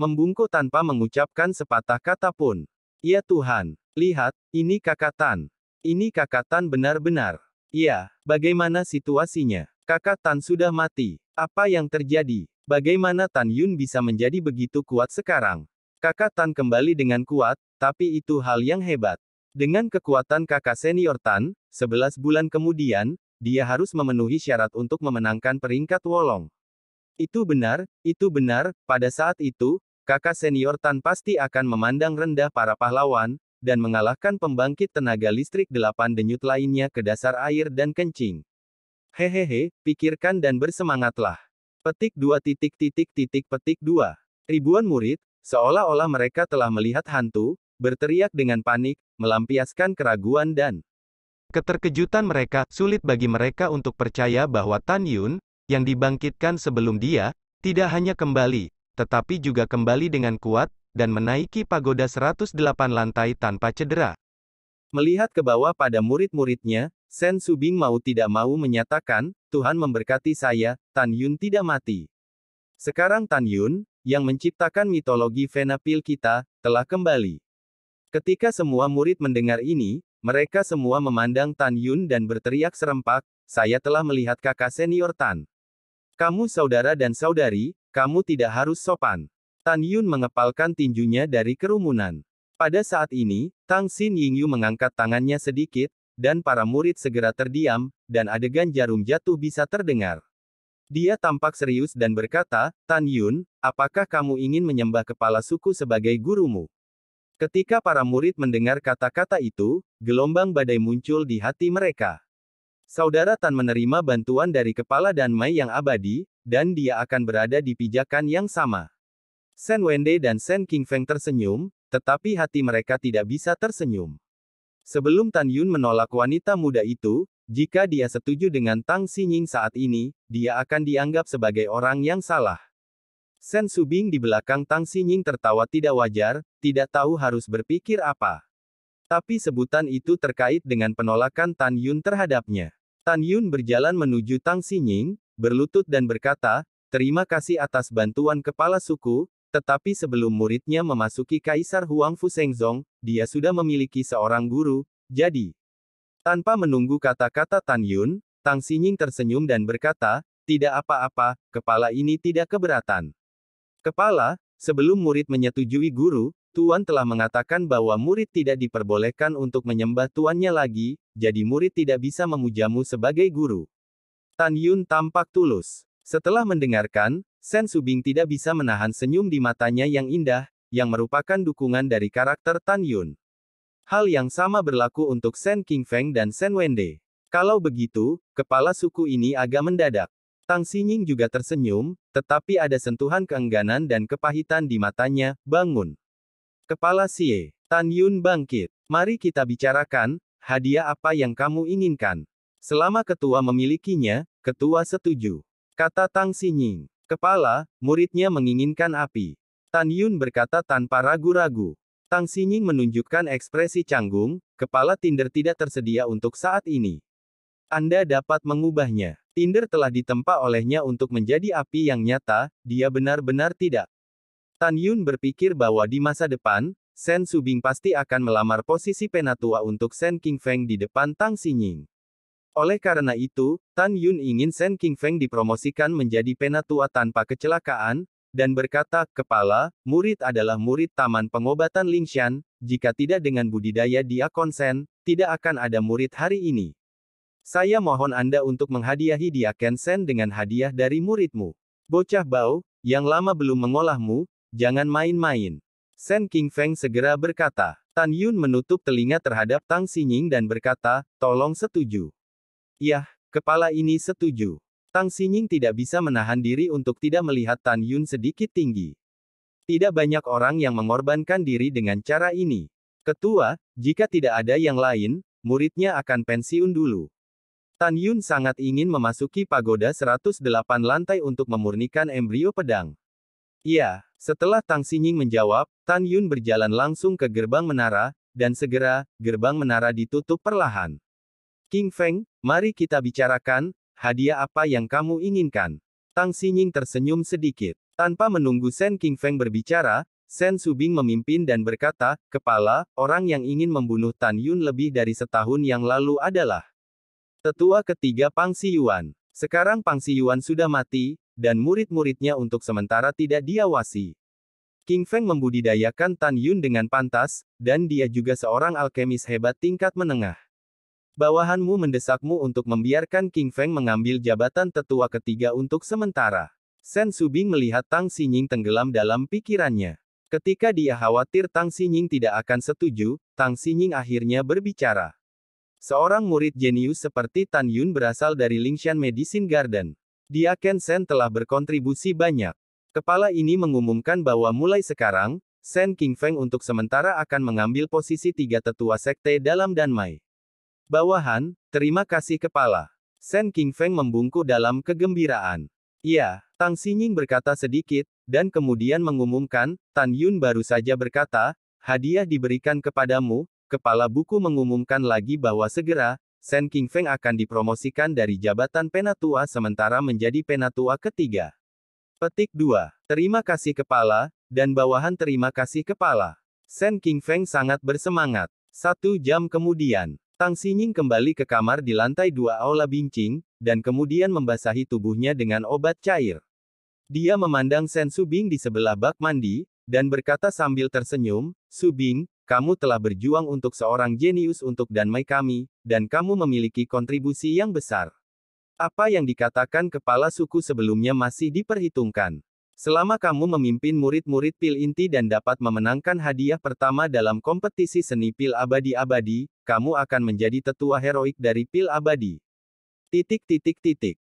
B: Membungkuk tanpa mengucapkan sepatah kata pun. Ya Tuhan, lihat, ini kakak Tan. Ini kakak Tan benar-benar. Ya, bagaimana situasinya? Kakak Tan sudah mati. Apa yang terjadi? Bagaimana Tan Yun bisa menjadi begitu kuat sekarang? Kakak Tan kembali dengan kuat, tapi itu hal yang hebat. Dengan kekuatan kakak senior Tan, 11 bulan kemudian, dia harus memenuhi syarat untuk memenangkan peringkat Wolong. Itu benar, pada saat itu, kakak senior Tan pasti akan memandang rendah para pahlawan, dan mengalahkan pembangkit tenaga listrik 8 denyut lainnya ke dasar air dan kencing. Hehehe, pikirkan dan bersemangatlah. Petik 2 petik 2. Ribuan murid, seolah-olah mereka telah melihat hantu, berteriak dengan panik, melampiaskan keraguan dan keterkejutan mereka. Sulit bagi mereka untuk percaya bahwa Tan Yun, yang dibangkitkan sebelum dia, tidak hanya kembali, tetapi juga kembali dengan kuat, dan menaiki pagoda 108 lantai tanpa cedera. Melihat ke bawah pada murid-muridnya, Shen Subing mau tidak mau menyatakan, Tuhan memberkati saya, Tan Yun tidak mati. Sekarang Tan Yun, yang menciptakan mitologi Venapil kita, telah kembali. Ketika semua murid mendengar ini, mereka semua memandang Tan Yun dan berteriak serempak, saya telah melihat kakak senior Tan. Kamu saudara dan saudari, kamu tidak harus sopan. Tan Yun mengepalkan tinjunya dari kerumunan. Pada saat ini, Tang Xin Yingyu mengangkat tangannya sedikit, dan para murid segera terdiam, dan adegan jarum jatuh bisa terdengar. Dia tampak serius dan berkata, Tan Yun, apakah kamu ingin menyembah kepala suku sebagai gurumu? Ketika para murid mendengar kata-kata itu, gelombang badai muncul di hati mereka. Saudara Tan menerima bantuan dari kepala Danmai yang abadi, dan dia akan berada di pijakan yang sama. Shen Wende dan Shen Qingfeng tersenyum, tetapi hati mereka tidak bisa tersenyum. Sebelum Tan Yun menolak wanita muda itu, jika dia setuju dengan Tang Xinying saat ini, dia akan dianggap sebagai orang yang salah. Shen Subing di belakang Tang Xinying tertawa tidak wajar, tidak tahu harus berpikir apa. Tapi sebutan itu terkait dengan penolakan Tan Yun terhadapnya. Tan Yun berjalan menuju Tang Xinying, berlutut dan berkata, "Terima kasih atas bantuan kepala suku, tetapi sebelum muridnya memasuki Kaisar Huang Fusengzong, dia sudah memiliki seorang guru, jadi..." Tanpa menunggu kata-kata Tan Yun, Tang Xinying tersenyum dan berkata, "Tidak apa-apa, kepala ini tidak keberatan." Kepala, sebelum murid menyetujui guru, Tuan telah mengatakan bahwa murid tidak diperbolehkan untuk menyembah tuannya lagi, jadi murid tidak bisa memujamu sebagai guru. Tan Yun tampak tulus. Setelah mendengarkan, Sen Subing tidak bisa menahan senyum di matanya yang indah, yang merupakan dukungan dari karakter Tan Yun. Hal yang sama berlaku untuk Sen Qingfeng dan Sen Wende. Kalau begitu, kepala suku ini agak mendadak. Tang Xinying juga tersenyum, tetapi ada sentuhan keengganan dan kepahitan di matanya. "Bangun. Kepala Xie." Tan Yun bangkit. "Mari kita bicarakan, hadiah apa yang kamu inginkan?" "Selama ketua memilikinya, ketua setuju," kata Tang Xinying. "Kepala, muridnya menginginkan api." Tan Yun berkata tanpa ragu-ragu. Tang Xinying menunjukkan ekspresi canggung, "Kepala Tinder tidak tersedia untuk saat ini. Anda dapat mengubahnya. Tinder telah ditempa olehnya untuk menjadi api yang nyata, dia benar-benar tidak." Tan Yun berpikir bahwa di masa depan, Sen Subing pasti akan melamar posisi penatua untuk Sen Qingfeng di depan Tang Xinying. Oleh karena itu, Tan Yun ingin Sen Qingfeng dipromosikan menjadi penatua tanpa kecelakaan, dan berkata, "Kepala, murid adalah murid Taman Pengobatan Lingshan, jika tidak dengan budidaya dia konsen, tidak akan ada murid hari ini. Saya mohon Anda untuk menghadiahi dia Kensen dengan hadiah dari muridmu. Bocah bau, yang lama belum mengolahmu, jangan main-main." Sen Qingfeng segera berkata. Tan Yun menutup telinga terhadap Tang Xinying dan berkata, "Tolong setuju." "Yah, kepala ini setuju." Tang Xinying tidak bisa menahan diri untuk tidak melihat Tan Yun sedikit tinggi. Tidak banyak orang yang mengorbankan diri dengan cara ini. "Ketua, jika tidak ada yang lain, muridnya akan pensiun dulu." Tan Yun sangat ingin memasuki pagoda 108 lantai untuk memurnikan embrio pedang. "Iya." Setelah Tang Xinying menjawab, Tan Yun berjalan langsung ke gerbang menara, dan segera, gerbang menara ditutup perlahan. "Qingfeng, mari kita bicarakan, hadiah apa yang kamu inginkan?" Tang Xinying tersenyum sedikit. Tanpa menunggu Sen Qingfeng berbicara, Sen Subing memimpin dan berkata, "Kepala, orang yang ingin membunuh Tan Yun lebih dari setahun yang lalu adalah tetua ketiga Pang Xiyuan. Sekarang Pang Xiyuan sudah mati, dan murid-muridnya untuk sementara tidak diawasi. Qingfeng membudidayakan Tan Yun dengan pantas, dan dia juga seorang alkemis hebat tingkat menengah. Bawahanmu mendesakmu untuk membiarkan Qingfeng mengambil jabatan tetua ketiga untuk sementara." Sen Subing melihat Tang Xinying tenggelam dalam pikirannya. Ketika dia khawatir Tang Xinying tidak akan setuju, Tang Xinying akhirnya berbicara. "Seorang murid jenius seperti Tan Yun berasal dari Lingshan Medicine Garden. Dia Kensen telah berkontribusi banyak. Kepala ini mengumumkan bahwa mulai sekarang, Sen Qingfeng untuk sementara akan mengambil posisi tiga tetua sekte dalam Danmai. Bawahan, terima kasih kepala." Sen Qingfeng membungkuk dalam kegembiraan. "Iya," Tang Xinying berkata sedikit, dan kemudian mengumumkan, Tan Yun baru saja berkata, "Hadiah diberikan kepadamu." Kepala buku mengumumkan lagi bahwa segera, Sen Qingfeng akan dipromosikan dari jabatan penatua sementara menjadi penatua ketiga. Petik 2. Terima kasih kepala, dan bawahan terima kasih kepala. Sen Qingfeng sangat bersemangat. 1 jam kemudian, Tang Xinying kembali ke kamar di lantai 2 Aula Bincing, dan kemudian membasahi tubuhnya dengan obat cair. Dia memandang Sen Subing di sebelah bak mandi, dan berkata sambil tersenyum, "Subing, kamu telah berjuang untuk seorang jenius untuk Danmai kami, dan kamu memiliki kontribusi yang besar. Apa yang dikatakan kepala suku sebelumnya masih diperhitungkan. Selama kamu memimpin murid-murid pil inti dan dapat memenangkan hadiah pertama dalam kompetisi seni pil abadi-abadi, kamu akan menjadi tetua heroik dari pil abadi."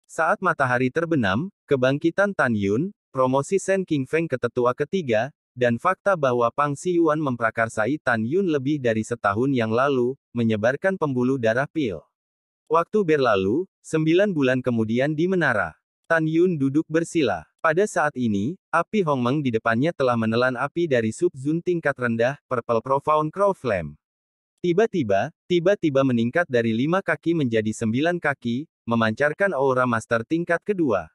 B: Saat matahari terbenam, kebangkitan Tan Yun, promosi Sen Qingfeng ke tetua ketiga, dan fakta bahwa Pang Xiyuan memprakarsai Tan Yun lebih dari setahun yang lalu, menyebarkan pembuluh darah pil. Waktu berlalu, 9 bulan kemudian di menara. Tan Yun duduk bersila. Pada saat ini, api Hongmeng di depannya telah menelan api dari sub-zone tingkat rendah, Purple Profound Crow Flame. Tiba-tiba meningkat dari 5 kaki menjadi 9 kaki, memancarkan aura master tingkat kedua.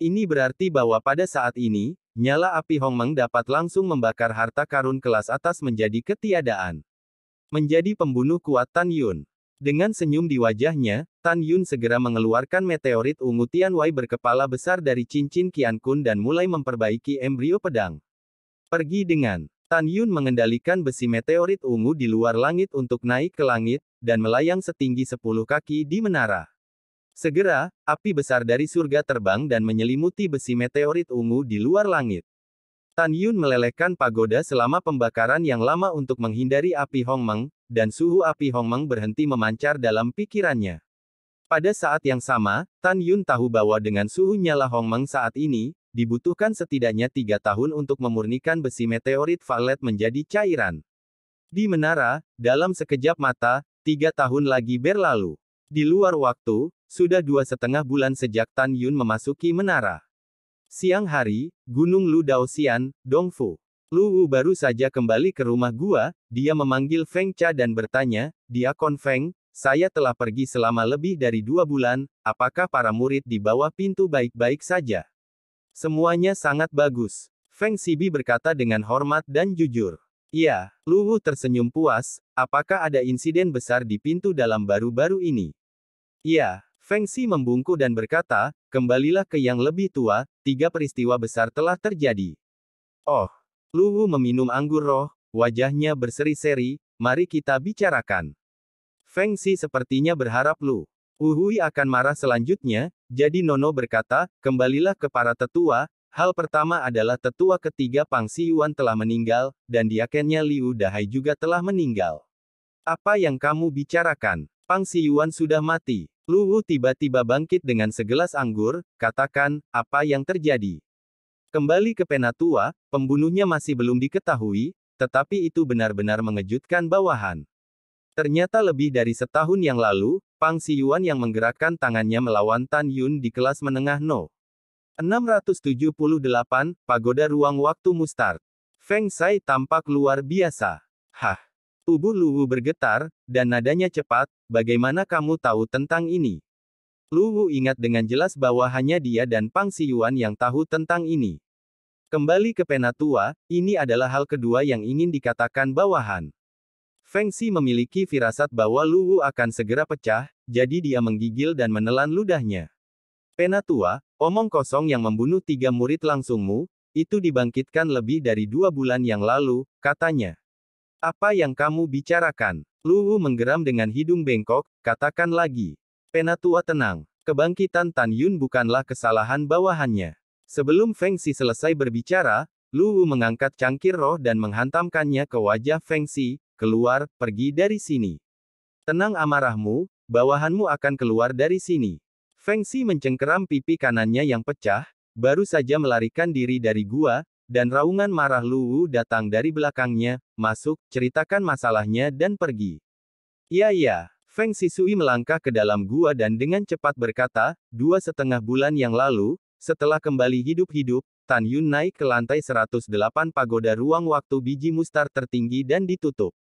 B: Ini berarti bahwa pada saat ini, nyala api Hongmeng dapat langsung membakar harta karun kelas atas menjadi ketiadaan. Menjadi pembunuh kuat Tan Yun. Dengan senyum di wajahnya, Tan Yun segera mengeluarkan meteorit ungu Tianwei berkepala besar dari cincin Qian Kun dan mulai memperbaiki embrio pedang. Pergi dengan. Tan Yun mengendalikan besi meteorit ungu di luar langit untuk naik ke langit, dan melayang setinggi 10 kaki di menara. Segera, api besar dari surga terbang dan menyelimuti besi meteorit ungu di luar langit. Tan Yun melelehkan pagoda selama pembakaran yang lama untuk menghindari api Hongmeng, dan suhu api Hongmeng berhenti memancar dalam pikirannya. Pada saat yang sama, Tan Yun tahu bahwa dengan suhu nyala Hongmeng saat ini, dibutuhkan setidaknya 3 tahun untuk memurnikan besi meteorit violet menjadi cairan. Di menara, dalam sekejap mata, 3 tahun lagi berlalu. Di luar waktu, sudah 2,5 bulan sejak Tan Yun memasuki menara. Siang hari, Gunung Lu Daoxian, Dongfu. Lu Wu baru saja kembali ke rumah gua, dia memanggil Feng Cha dan bertanya, Diakon Feng, saya telah pergi selama lebih dari 2 bulan, apakah para murid di bawah pintu baik-baik saja? Semuanya sangat bagus. Feng Xibi berkata dengan hormat dan jujur. Iya, Lu Wu tersenyum puas, apakah ada insiden besar di pintu dalam baru-baru ini? Iya, Feng Xi membungkuk dan berkata, kembalilah ke yang lebih tua, 3 peristiwa besar telah terjadi. Oh. Lu Wu meminum anggur roh, wajahnya berseri-seri, mari kita bicarakan. Feng Xi sepertinya berharap Lu Wu akan marah selanjutnya, jadi Nono berkata, kembalilah ke para tetua, hal pertama adalah tetua ketiga Pang Xiyuan telah meninggal, dan diakennya Liu Dahai juga telah meninggal. Apa yang kamu bicarakan? Pang Xiyuan sudah mati. Lu Wu tiba-tiba bangkit dengan segelas anggur, katakan, apa yang terjadi? Kembali ke Penatua, pembunuhnya masih belum diketahui, tetapi itu benar-benar mengejutkan bawahan. Ternyata lebih dari setahun yang lalu, Pang Xiyuan yang menggerakkan tangannya melawan Tan Yun di kelas menengah No. 678, Pagoda Ruang Waktu Mustard. Feng Sai tampak luar biasa. Hah. Tubuh Lu Wu bergetar, dan nadanya cepat, bagaimana kamu tahu tentang ini? Lu Wu ingat dengan jelas bahwa hanya dia dan Pang Xiyuan yang tahu tentang ini. Kembali ke Penatua, ini adalah hal kedua yang ingin dikatakan bawahan. Feng Xi memiliki firasat bahwa Lu Wu akan segera pecah, jadi dia menggigil dan menelan ludahnya. Penatua, omong kosong yang membunuh 3 murid langsungmu, itu dibangkitkan lebih dari 2 bulan yang lalu, katanya. Apa yang kamu bicarakan? Lu Wu menggeram dengan hidung bengkok, katakan lagi. Penatua tenang. Kebangkitan Tan Yun bukanlah kesalahan bawahannya. Sebelum Feng Xi selesai berbicara, Lu Wu mengangkat cangkir roh dan menghantamkannya ke wajah Feng Xi, keluar, pergi dari sini. Tenang amarahmu, bawahanmu akan keluar dari sini. Feng Xi mencengkeram pipi kanannya yang pecah, baru saja melarikan diri dari gua, dan raungan marah Lu Wu datang dari belakangnya, masuk, ceritakan masalahnya dan pergi. Iya. Feng Xisui melangkah ke dalam gua dan dengan cepat berkata, 2,5 bulan yang lalu, setelah kembali hidup-hidup, Tan Yun naik ke lantai 108 pagoda ruang waktu biji mustar tertinggi dan ditutup.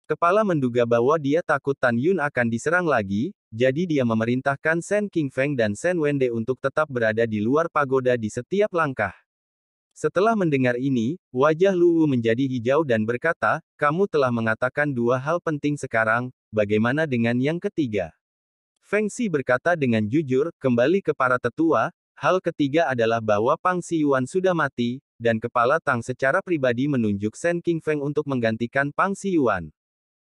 B: Kepala menduga bahwa dia takut Tan Yun akan diserang lagi, jadi dia memerintahkan Shen Qingfeng dan Shen Wende untuk tetap berada di luar pagoda di setiap langkah. Setelah mendengar ini, wajah Lu Wu menjadi hijau dan berkata, kamu telah mengatakan 2 hal penting sekarang, bagaimana dengan yang ketiga? Feng Xi berkata dengan jujur, kembali ke para tetua, hal ketiga adalah bahwa Pang Xiyuan sudah mati, dan Kepala Tang secara pribadi menunjuk Shen Qingfeng untuk menggantikan Pang Xiyuan.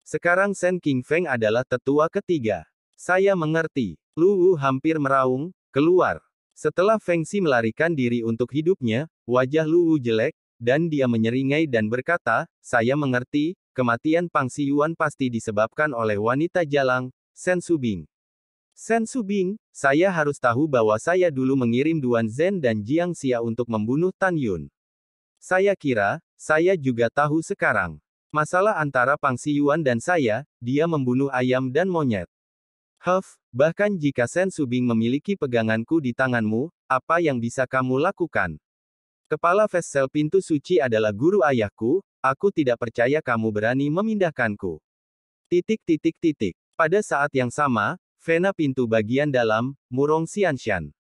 B: Sekarang Shen Qingfeng adalah tetua ketiga. Saya mengerti. Lu Wu hampir meraung, keluar. Setelah Feng Xi melarikan diri untuk hidupnya, wajah Lu Wu jelek, dan dia menyeringai dan berkata, saya mengerti, kematian Pang Xiyuan pasti disebabkan oleh wanita jalang, Shen Subing. Shen Subing, saya harus tahu bahwa saya dulu mengirim Duan Zhen dan Jiang Xia untuk membunuh Tan Yun. Saya kira, saya juga tahu sekarang. Masalah antara Pang Xiyuan dan saya, dia membunuh ayam dan monyet. Bahkan jika Shen Subing memiliki peganganku di tanganmu, apa yang bisa kamu lakukan? Kepala Vessel pintu suci adalah guru ayahku, aku tidak percaya kamu berani memindahkanku. Titik titik titik. Pada saat yang sama, vena pintu bagian dalam, Murong Xianshan.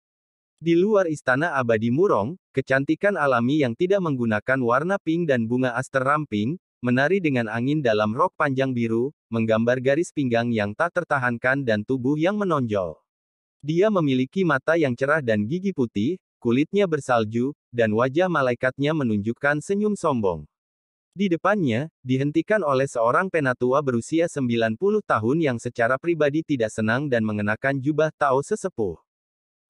B: Di luar istana abadi Murong, kecantikan alami yang tidak menggunakan warna pink dan bunga aster ramping, menari dengan angin dalam rok panjang biru, menggambar garis pinggang yang tak tertahankan dan tubuh yang menonjol. Dia memiliki mata yang cerah dan gigi putih, kulitnya bersalju, dan wajah malaikatnya menunjukkan senyum sombong. Di depannya, dihentikan oleh seorang penatua berusia 90 tahun yang secara pribadi tidak senang dan mengenakan jubah Tao sesepuh.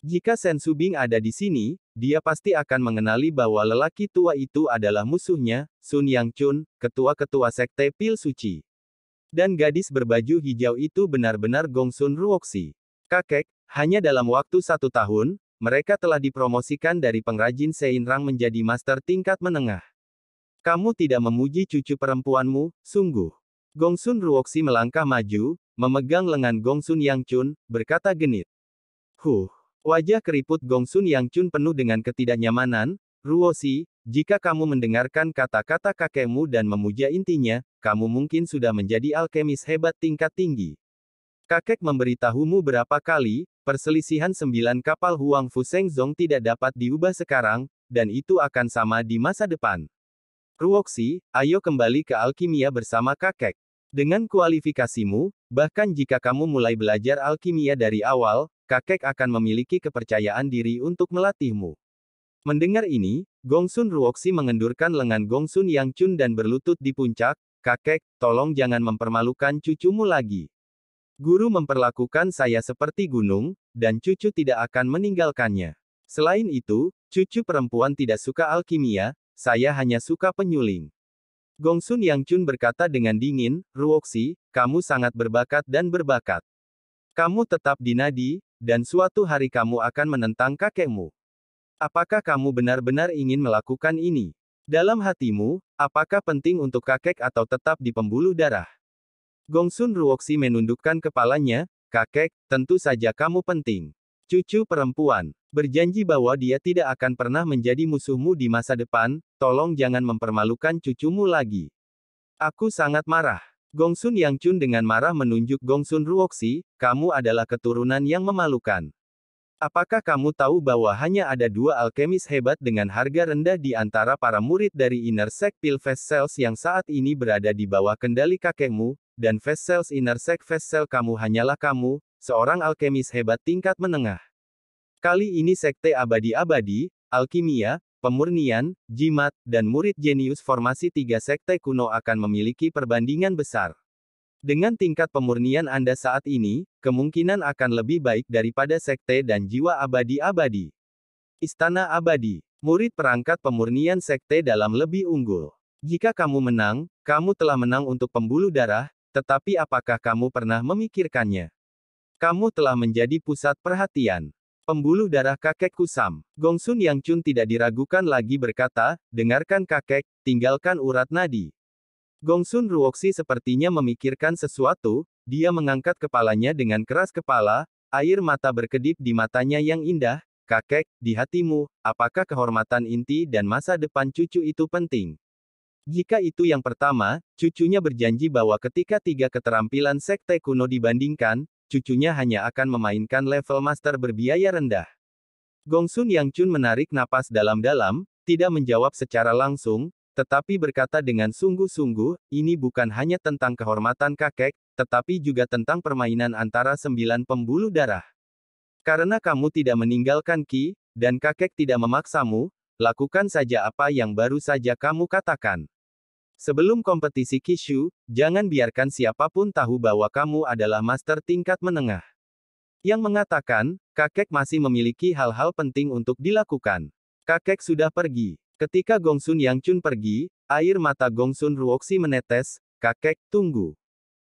B: Jika Sen Subing ada di sini, dia pasti akan mengenali bahwa lelaki tua itu adalah musuhnya, Sun Yangchun, ketua-ketua sekte Pil Suci. Dan gadis berbaju hijau itu benar-benar Gongsun Ruoxi. Kakek, hanya dalam waktu 1 tahun, mereka telah dipromosikan dari pengrajin Seinrang menjadi master tingkat menengah. Kamu tidak memuji cucu perempuanmu, sungguh. Gongsun Ruoxi melangkah maju, memegang lengan Gongsun Yangchun, berkata genit. Wajah keriput Gongsun Yangchun penuh dengan ketidaknyamanan. Ruoxi, jika kamu mendengarkan kata-kata kakekmu dan memuja intinya, kamu mungkin sudah menjadi alkemis hebat tingkat tinggi. Kakek memberitahumu berapa kali, perselisihan 9 kapal Huang Fu Shengzong tidak dapat diubah sekarang, dan itu akan sama di masa depan. Ruoxi, ayo kembali ke alkimia bersama kakek. Dengan kualifikasimu, bahkan jika kamu mulai belajar alkimia dari awal, kakek akan memiliki kepercayaan diri untuk melatihmu. Mendengar ini, Gongsun Ruoxi mengendurkan lengan Gongsun Yangchun dan berlutut di puncak, kakek, tolong jangan mempermalukan cucumu lagi. Guru memperlakukan saya seperti gunung, dan cucu tidak akan meninggalkannya. Selain itu, cucu perempuan tidak suka alkimia, saya hanya suka penyuling. Gongsun Yangchun berkata dengan dingin, Ruoxi, kamu sangat berbakat dan berbakat. Kamu tetap dinadi, dan suatu hari kamu akan menentang kakekmu. Apakah kamu benar-benar ingin melakukan ini? Dalam hatimu, apakah penting untuk kakek atau tetap di pembuluh darah? Gongsun Ruoxi menundukkan kepalanya, kakek, tentu saja kamu penting. Cucu perempuan, berjanji bahwa dia tidak akan pernah menjadi musuhmu di masa depan, tolong jangan mempermalukan cucumu lagi. Aku sangat marah. Gongsun Yangchun dengan marah menunjuk Gongsun Ruoxi, kamu adalah keturunan yang memalukan. Apakah kamu tahu bahwa hanya ada 2 alkemis hebat dengan harga rendah di antara para murid dari Inner Sect Pil Fast Cells yang saat ini berada di bawah kendali kakekmu, dan Fast Cells Inner Sect Fast Cell kamu hanyalah kamu, seorang alkemis hebat tingkat menengah. Kali ini sekte abadi-abadi, alkimia, pemurnian, jimat, dan murid jenius formasi 3 sekte kuno akan memiliki perbandingan besar. Dengan tingkat pemurnian Anda saat ini, kemungkinan akan lebih baik daripada sekte dan jiwa abadi-abadi. Istana abadi, murid perangkat pemurnian sekte dalam lebih unggul. Jika kamu menang, kamu telah menang untuk pembuluh darah, tetapi apakah kamu pernah memikirkannya? Kamu telah menjadi pusat perhatian. Pembuluh darah kakek kusam. Gongsun Yangchun tidak diragukan lagi berkata, dengarkan kakek, tinggalkan urat nadi. Gongsun Ruoxi sepertinya memikirkan sesuatu, dia mengangkat kepalanya dengan keras kepala, air mata berkedip di matanya yang indah, kakek, di hatimu, apakah kehormatan inti dan masa depan cucu itu penting? Jika itu yang pertama, cucunya berjanji bahwa ketika 3 keterampilan sekte kuno dibandingkan, cucunya hanya akan memainkan level master berbiaya rendah. Gongsun Yangchun menarik napas dalam-dalam, tidak menjawab secara langsung, tetapi berkata dengan sungguh-sungguh, ini bukan hanya tentang kehormatan kakek, tetapi juga tentang permainan antara 9 pembuluh darah. Karena kamu tidak meninggalkan Qi, dan kakek tidak memaksamu, lakukan saja apa yang baru saja kamu katakan. Sebelum kompetisi Kishu, jangan biarkan siapapun tahu bahwa kamu adalah master tingkat menengah. Yang mengatakan, kakek masih memiliki hal-hal penting untuk dilakukan. Kakek sudah pergi. Ketika Gongsun Yangchun pergi, air mata Gongsun Ruoxi menetes, kakek, tunggu.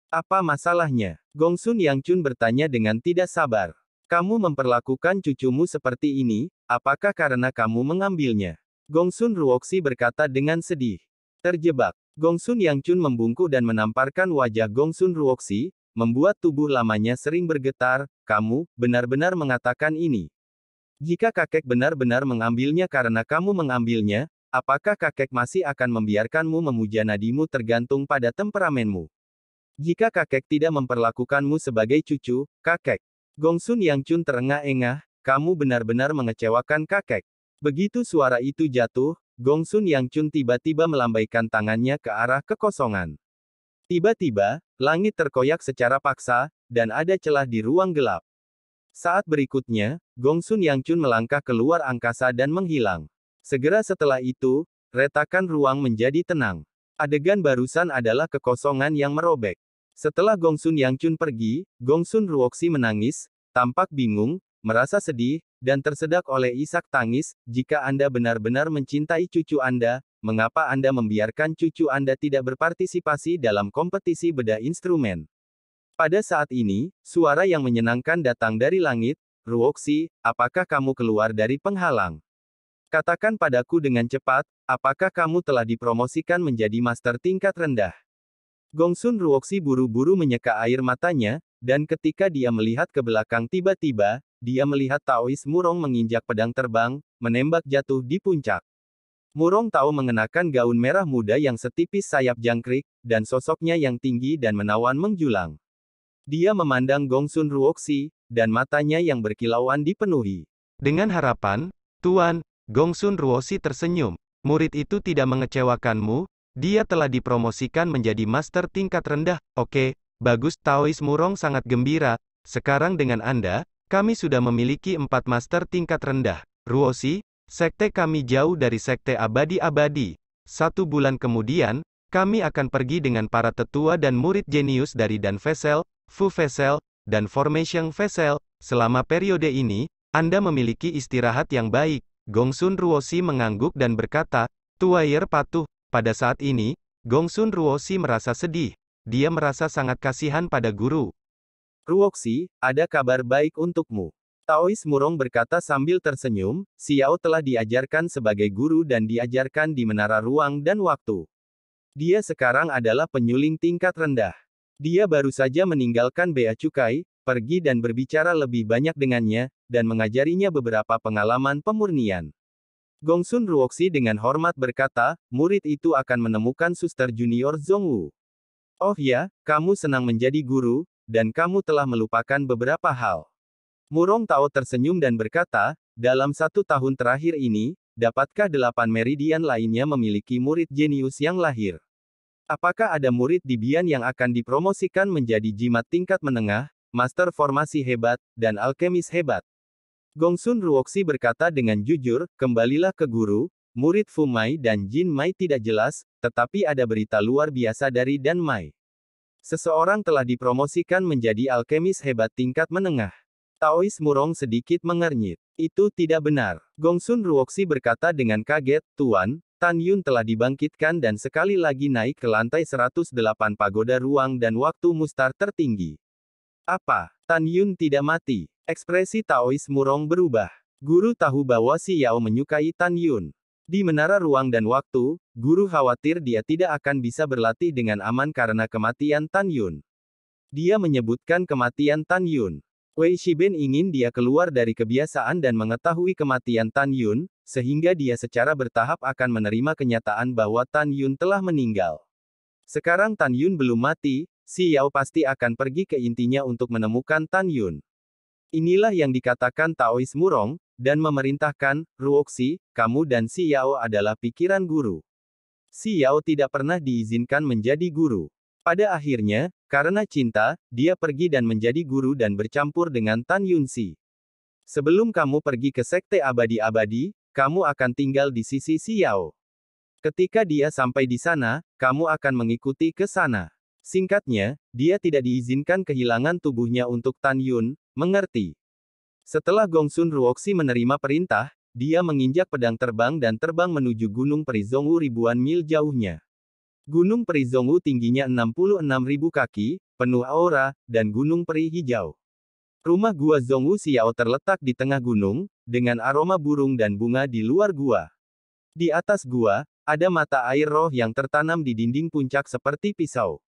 B: Apa masalahnya? Gongsun Yangchun bertanya dengan tidak sabar. Kamu memperlakukan cucumu seperti ini, apakah karena kamu mengambilnya? Gongsun Ruoxi berkata dengan sedih. Terjebak. Gongsun Yangchun membungkuk dan menamparkan wajah Gongsun Ruoxi, membuat tubuh lamanya sering bergetar, kamu, benar-benar mengatakan ini. Jika kakek benar-benar mengambilnya karena kamu mengambilnya, apakah kakek masih akan membiarkanmu memuja nadimu tergantung pada temperamenmu? Jika kakek tidak memperlakukanmu sebagai cucu, kakek. Gongsun Yangchun terengah-engah, kamu benar-benar mengecewakan kakek. Begitu suara itu jatuh, Gongsun Yangchun tiba-tiba melambaikan tangannya ke arah kekosongan. Tiba-tiba, langit terkoyak secara paksa, dan ada celah di ruang gelap. Saat berikutnya, Gongsun Yangchun melangkah keluar angkasa dan menghilang. Segera setelah itu, retakan ruang menjadi tenang. Adegan barusan adalah kekosongan yang merobek. Setelah Gongsun Yangchun pergi, Gongsun Ruoxi menangis, tampak bingung, merasa sedih, dan tersedak oleh isak tangis. Jika Anda benar-benar mencintai cucu Anda, mengapa Anda membiarkan cucu Anda tidak berpartisipasi dalam kompetisi bedah instrumen? Pada saat ini, suara yang menyenangkan datang dari langit. Ruoxi, apakah kamu keluar dari penghalang? Katakan padaku dengan cepat, apakah kamu telah dipromosikan menjadi master tingkat rendah? Gongsun Ruoxi buru-buru menyeka air matanya, dan ketika dia melihat ke belakang tiba-tiba, dia melihat Taois Murong menginjak pedang terbang, menembak jatuh di puncak. Murong Tao mengenakan gaun merah muda yang setipis sayap jangkrik, dan sosoknya yang tinggi dan menawan menjulang. Dia memandang Gongsun Ruoxi, dan matanya yang berkilauan dipenuhi dengan harapan. Tuan, Gongsun Ruoxi tersenyum. Murid itu tidak mengecewakanmu? Dia telah dipromosikan menjadi master tingkat rendah. Oke, bagus. Taois Murong sangat gembira. Sekarang dengan Anda, kami sudah memiliki 4 master tingkat rendah. Ruoxi, sekte kami jauh dari sekte abadi-abadi. 1 bulan kemudian, kami akan pergi dengan para tetua dan murid jenius dari Dan Vessel, Fu Vessel, dan Formation Vessel. Selama periode ini, Anda memiliki istirahat yang baik. Gongsun Ruoxi mengangguk dan berkata, Tuayer patuh. Pada saat ini, Gongsun Ruoxi merasa sedih. Dia merasa sangat kasihan pada guru. Ruoxi, ada kabar baik untukmu. Taois Murong berkata sambil tersenyum, Xiao telah diajarkan sebagai guru dan diajarkan di Menara Ruang dan Waktu. Dia sekarang adalah penyuling tingkat rendah. Dia baru saja meninggalkan Bea Cukai, pergi dan berbicara lebih banyak dengannya, dan mengajarinya beberapa pengalaman pemurnian. Gongsun Ruoxi dengan hormat berkata, murid itu akan menemukan suster junior Zhongwu. Oh ya, kamu senang menjadi guru, dan kamu telah melupakan beberapa hal. Murong Tao tersenyum dan berkata, dalam 1 tahun terakhir ini, dapatkah 8 meridian lainnya memiliki murid jenius yang lahir? Apakah ada murid di Bian yang akan dipromosikan menjadi jimat tingkat menengah, master formasi hebat, dan alkemis hebat? Gongsun Ruoxi berkata dengan jujur, kembalilah ke guru. Murid Fu Mai dan Jin Mai tidak jelas, tetapi ada berita luar biasa dari Dan Mai. Seseorang telah dipromosikan menjadi alkemis hebat tingkat menengah. Taois Murong sedikit mengernyit. Itu tidak benar. Gongsun Ruoxi berkata dengan kaget, Tuan, Tan Yun telah dibangkitkan dan sekali lagi naik ke lantai 108 pagoda ruang dan waktu mustar tertinggi. Apa? Tan Yun tidak mati. Ekspresi Taois Murong berubah. Guru tahu bahwa Xiao menyukai Tan Yun. Di Menara Ruang dan Waktu, guru khawatir dia tidak akan bisa berlatih dengan aman karena kematian Tan Yun. Dia menyebutkan kematian Tan Yun. Wei Shiben ingin dia keluar dari kebiasaan dan mengetahui kematian Tan Yun, sehingga dia secara bertahap akan menerima kenyataan bahwa Tan Yun telah meninggal. Sekarang Tan Yun belum mati, Xiao pasti akan pergi ke intinya untuk menemukan Tan Yun. Inilah yang dikatakan Taois Murong, dan memerintahkan, Ruoxi, kamu dan Xiao adalah pikiran guru. Xiao tidak pernah diizinkan menjadi guru. Pada akhirnya, karena cinta, dia pergi dan menjadi guru dan bercampur dengan Tan Yunxi. Sebelum kamu pergi ke sekte abadi-abadi, kamu akan tinggal di sisi Xiao. Ketika dia sampai di sana, kamu akan mengikuti ke sana. Singkatnya, dia tidak diizinkan kehilangan tubuhnya untuk Tan Yun, mengerti? Setelah Gongsun Ruoxi menerima perintah, dia menginjak pedang terbang dan terbang menuju Gunung Peri Zhongwu ribuan mil jauhnya. Gunung Peri Zhongwu tingginya 66.000 kaki, penuh aura, dan gunung peri hijau. Rumah gua Zhongwu Xiao terletak di tengah gunung, dengan aroma burung dan bunga di luar gua. Di atas gua, ada mata air roh yang tertanam di dinding puncak seperti pisau.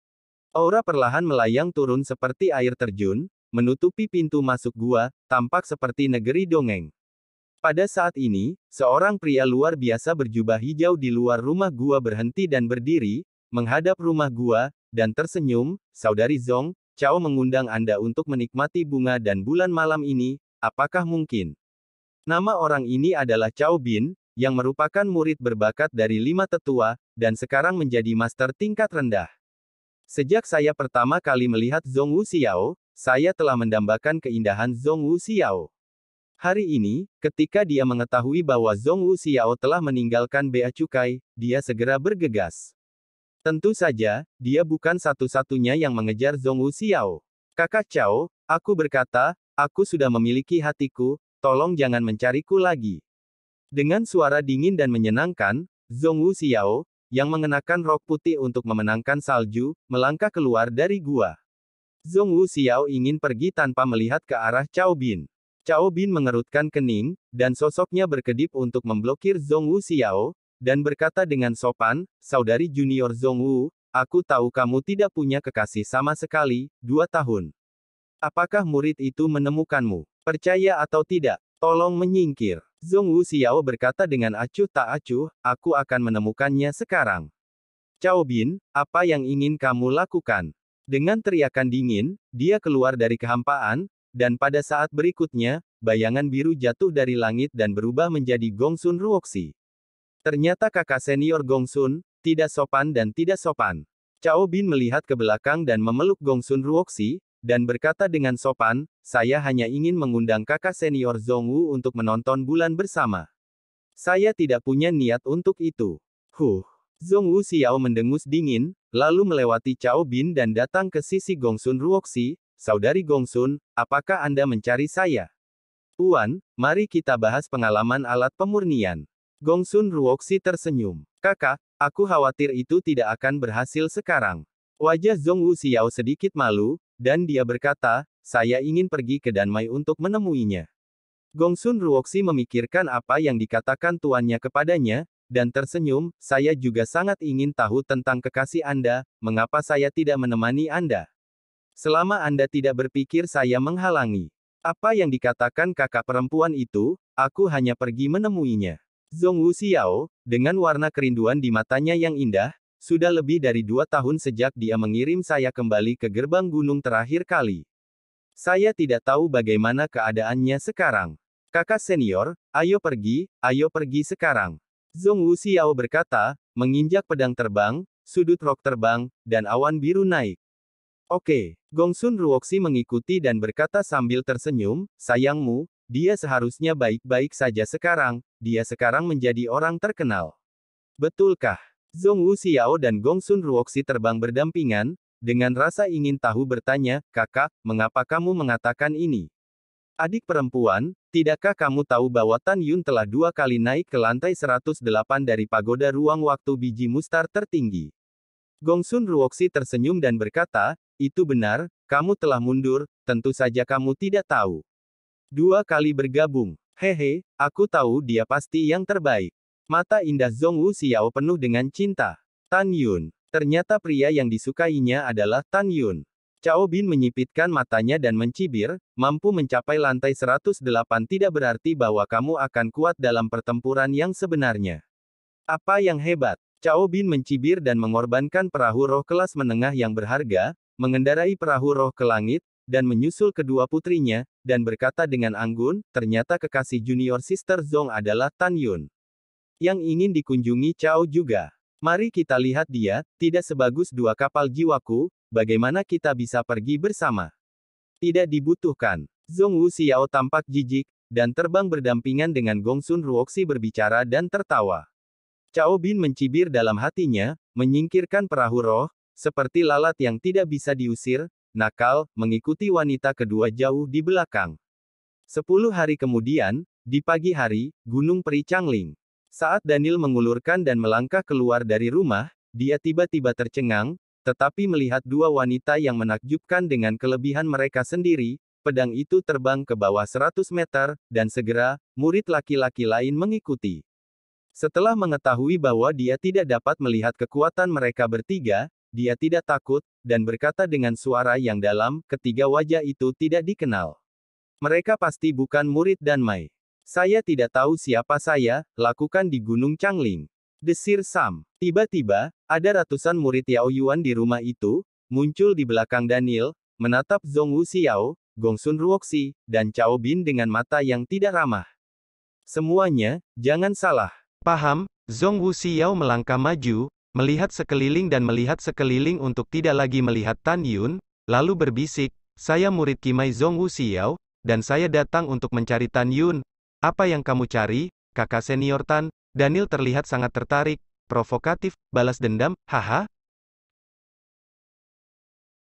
B: Aura perlahan melayang turun seperti air terjun, menutupi pintu masuk gua, tampak seperti negeri dongeng. Pada saat ini, seorang pria luar biasa berjubah hijau di luar rumah gua berhenti dan berdiri, menghadap rumah gua, dan tersenyum, "Saudari Zong, Cao mengundang Anda untuk menikmati bunga dan bulan malam ini, apakah mungkin?" Nama orang ini adalah Cao Bin, yang merupakan murid berbakat dari 5 tetua, dan sekarang menjadi master tingkat rendah. Sejak saya pertama kali melihat Zhong Wuxiao, saya telah mendambakan keindahan Zhong Wuxiao. Hari ini, ketika dia mengetahui bahwa Zhong Wuxiao telah meninggalkan Bea Cukai, dia segera bergegas. Tentu saja, dia bukan satu-satunya yang mengejar Zhong Wuxiao. "Kakak Cao," aku berkata, "aku sudah memiliki hatiku, tolong jangan mencariku lagi." Dengan suara dingin dan menyenangkan, Zhong Wuxiao, yang mengenakan rok putih untuk memenangkan salju, melangkah keluar dari gua. Zhong Wuxiao ingin pergi tanpa melihat ke arah Cao Bin. Cao Bin mengerutkan kening, dan sosoknya berkedip untuk memblokir Zhong Wuxiao, dan berkata dengan sopan, "Saudari junior Zhong Wu, aku tahu kamu tidak punya kekasih sama sekali, 2 tahun. Apakah murid itu menemukanmu? Percaya atau tidak, tolong menyingkir." Zhong Wuxiao berkata dengan acuh tak acuh, "Aku akan menemukannya sekarang." "Cao Bin, apa yang ingin kamu lakukan?" Dengan teriakan dingin, dia keluar dari kehampaan, dan pada saat berikutnya, bayangan biru jatuh dari langit dan berubah menjadi Gongsun Ruoxi. Ternyata kakak senior Gongsun, tidak sopan dan tidak sopan. Cao Bin melihat ke belakang dan memeluk Gongsun Ruoxi, dan berkata dengan sopan, "Saya hanya ingin mengundang kakak senior Zhong Wu untuk menonton bulan bersama. Saya tidak punya niat untuk itu." Zhong Wuxiao mendengus dingin, lalu melewati Cao Bin dan datang ke sisi Gongsun Ruoxi. "Saudari Gongsun, apakah Anda mencari saya?" "Tuan, mari kita bahas pengalaman alat pemurnian." Gongsun Ruoxi tersenyum. "Kakak, aku khawatir itu tidak akan berhasil sekarang." Wajah Zhong Wuxiao sedikit malu, dan dia berkata, "Saya ingin pergi ke Danmai untuk menemuinya." Gongsun Ruoxi memikirkan apa yang dikatakan tuannya kepadanya, dan tersenyum, "Saya juga sangat ingin tahu tentang kekasih Anda, mengapa saya tidak menemani Anda? Selama Anda tidak berpikir saya menghalangi. Apa yang dikatakan kakak perempuan itu, aku hanya pergi menemuinya." Zhong Wuxiao, dengan warna kerinduan di matanya yang indah, "Sudah lebih dari 2 tahun sejak dia mengirim saya kembali ke gerbang gunung terakhir kali. Saya tidak tahu bagaimana keadaannya sekarang. Kakak senior, ayo pergi sekarang." Zhong Wuxiao berkata, menginjak pedang terbang, sudut rok terbang, dan awan biru naik. "Oke." Gongsun Ruoxi mengikuti dan berkata sambil tersenyum, "Sayangmu, dia seharusnya baik-baik saja sekarang, dia sekarang menjadi orang terkenal. Betulkah?" Zhong Wuxiao dan Gongsun Ruoxi terbang berdampingan, dengan rasa ingin tahu bertanya, "Kakak, mengapa kamu mengatakan ini? Adik perempuan, tidakkah kamu tahu bahwa Tan Yun telah 2 kali naik ke lantai 108 dari pagoda ruang waktu biji mustar tertinggi?" Gongsun Ruoxi tersenyum dan berkata, "Itu benar, kamu telah mundur, tentu saja kamu tidak tahu. 2 kali bergabung. Hehe, aku tahu dia pasti yang terbaik." Mata indah Zhong Wuxiao penuh dengan cinta. Tan Yun. Ternyata pria yang disukainya adalah Tan Yun. Cao Bin menyipitkan matanya dan mencibir, "Mampu mencapai lantai 108 tidak berarti bahwa kamu akan kuat dalam pertempuran yang sebenarnya. Apa yang hebat?" Cao Bin mencibir dan mengorbankan perahu roh kelas menengah yang berharga, mengendarai perahu roh ke langit, dan menyusul kedua putrinya, dan berkata dengan anggun, "Ternyata kekasih junior Sister Zhong adalah Tan Yun. Yang ingin dikunjungi Cao juga. Mari kita lihat dia, tidak sebagus 2 kapal jiwaku, bagaimana kita bisa pergi bersama?" "Tidak dibutuhkan." Zhong Wuxiao tampak jijik, dan terbang berdampingan dengan Gongsun Ruoxi berbicara dan tertawa. Cao Bin mencibir dalam hatinya, menyingkirkan perahu roh, seperti lalat yang tidak bisa diusir, nakal, mengikuti wanita kedua jauh di belakang. 10 hari kemudian, di pagi hari, Gunung Peri Changling. Saat Daniel mengulurkan dan melangkah keluar dari rumah, dia tiba-tiba tercengang, tetapi melihat 2 wanita yang menakjubkan dengan kelebihan mereka sendiri, pedang itu terbang ke bawah 100 meter, dan segera, murid laki-laki lain mengikuti. Setelah mengetahui bahwa dia tidak dapat melihat kekuatan mereka bertiga, dia tidak takut, dan berkata dengan suara yang dalam, "Ketiga wajah itu tidak dikenal. Mereka pasti bukan murid Danmai. Saya tidak tahu siapa saya, lakukan di Gunung Changling." desir Sam. Tiba-tiba, ada ratusan murid Yao Yuan di rumah itu, muncul di belakang Daniel, menatap Zhong Wuxiao, Gongsun Ruoxi, dan Cao Bin dengan mata yang tidak ramah. Semuanya, jangan salah. Paham? Zhong Wuxiao melangkah maju, melihat sekeliling dan melihat sekeliling untuk tidak lagi melihat Tan Yun, lalu berbisik, saya murid Kimai Zhong Wuxiao, dan saya datang untuk mencari Tan Yun. Apa yang kamu cari, kakak senior Tan? Daniel terlihat sangat tertarik, provokatif, balas dendam, haha,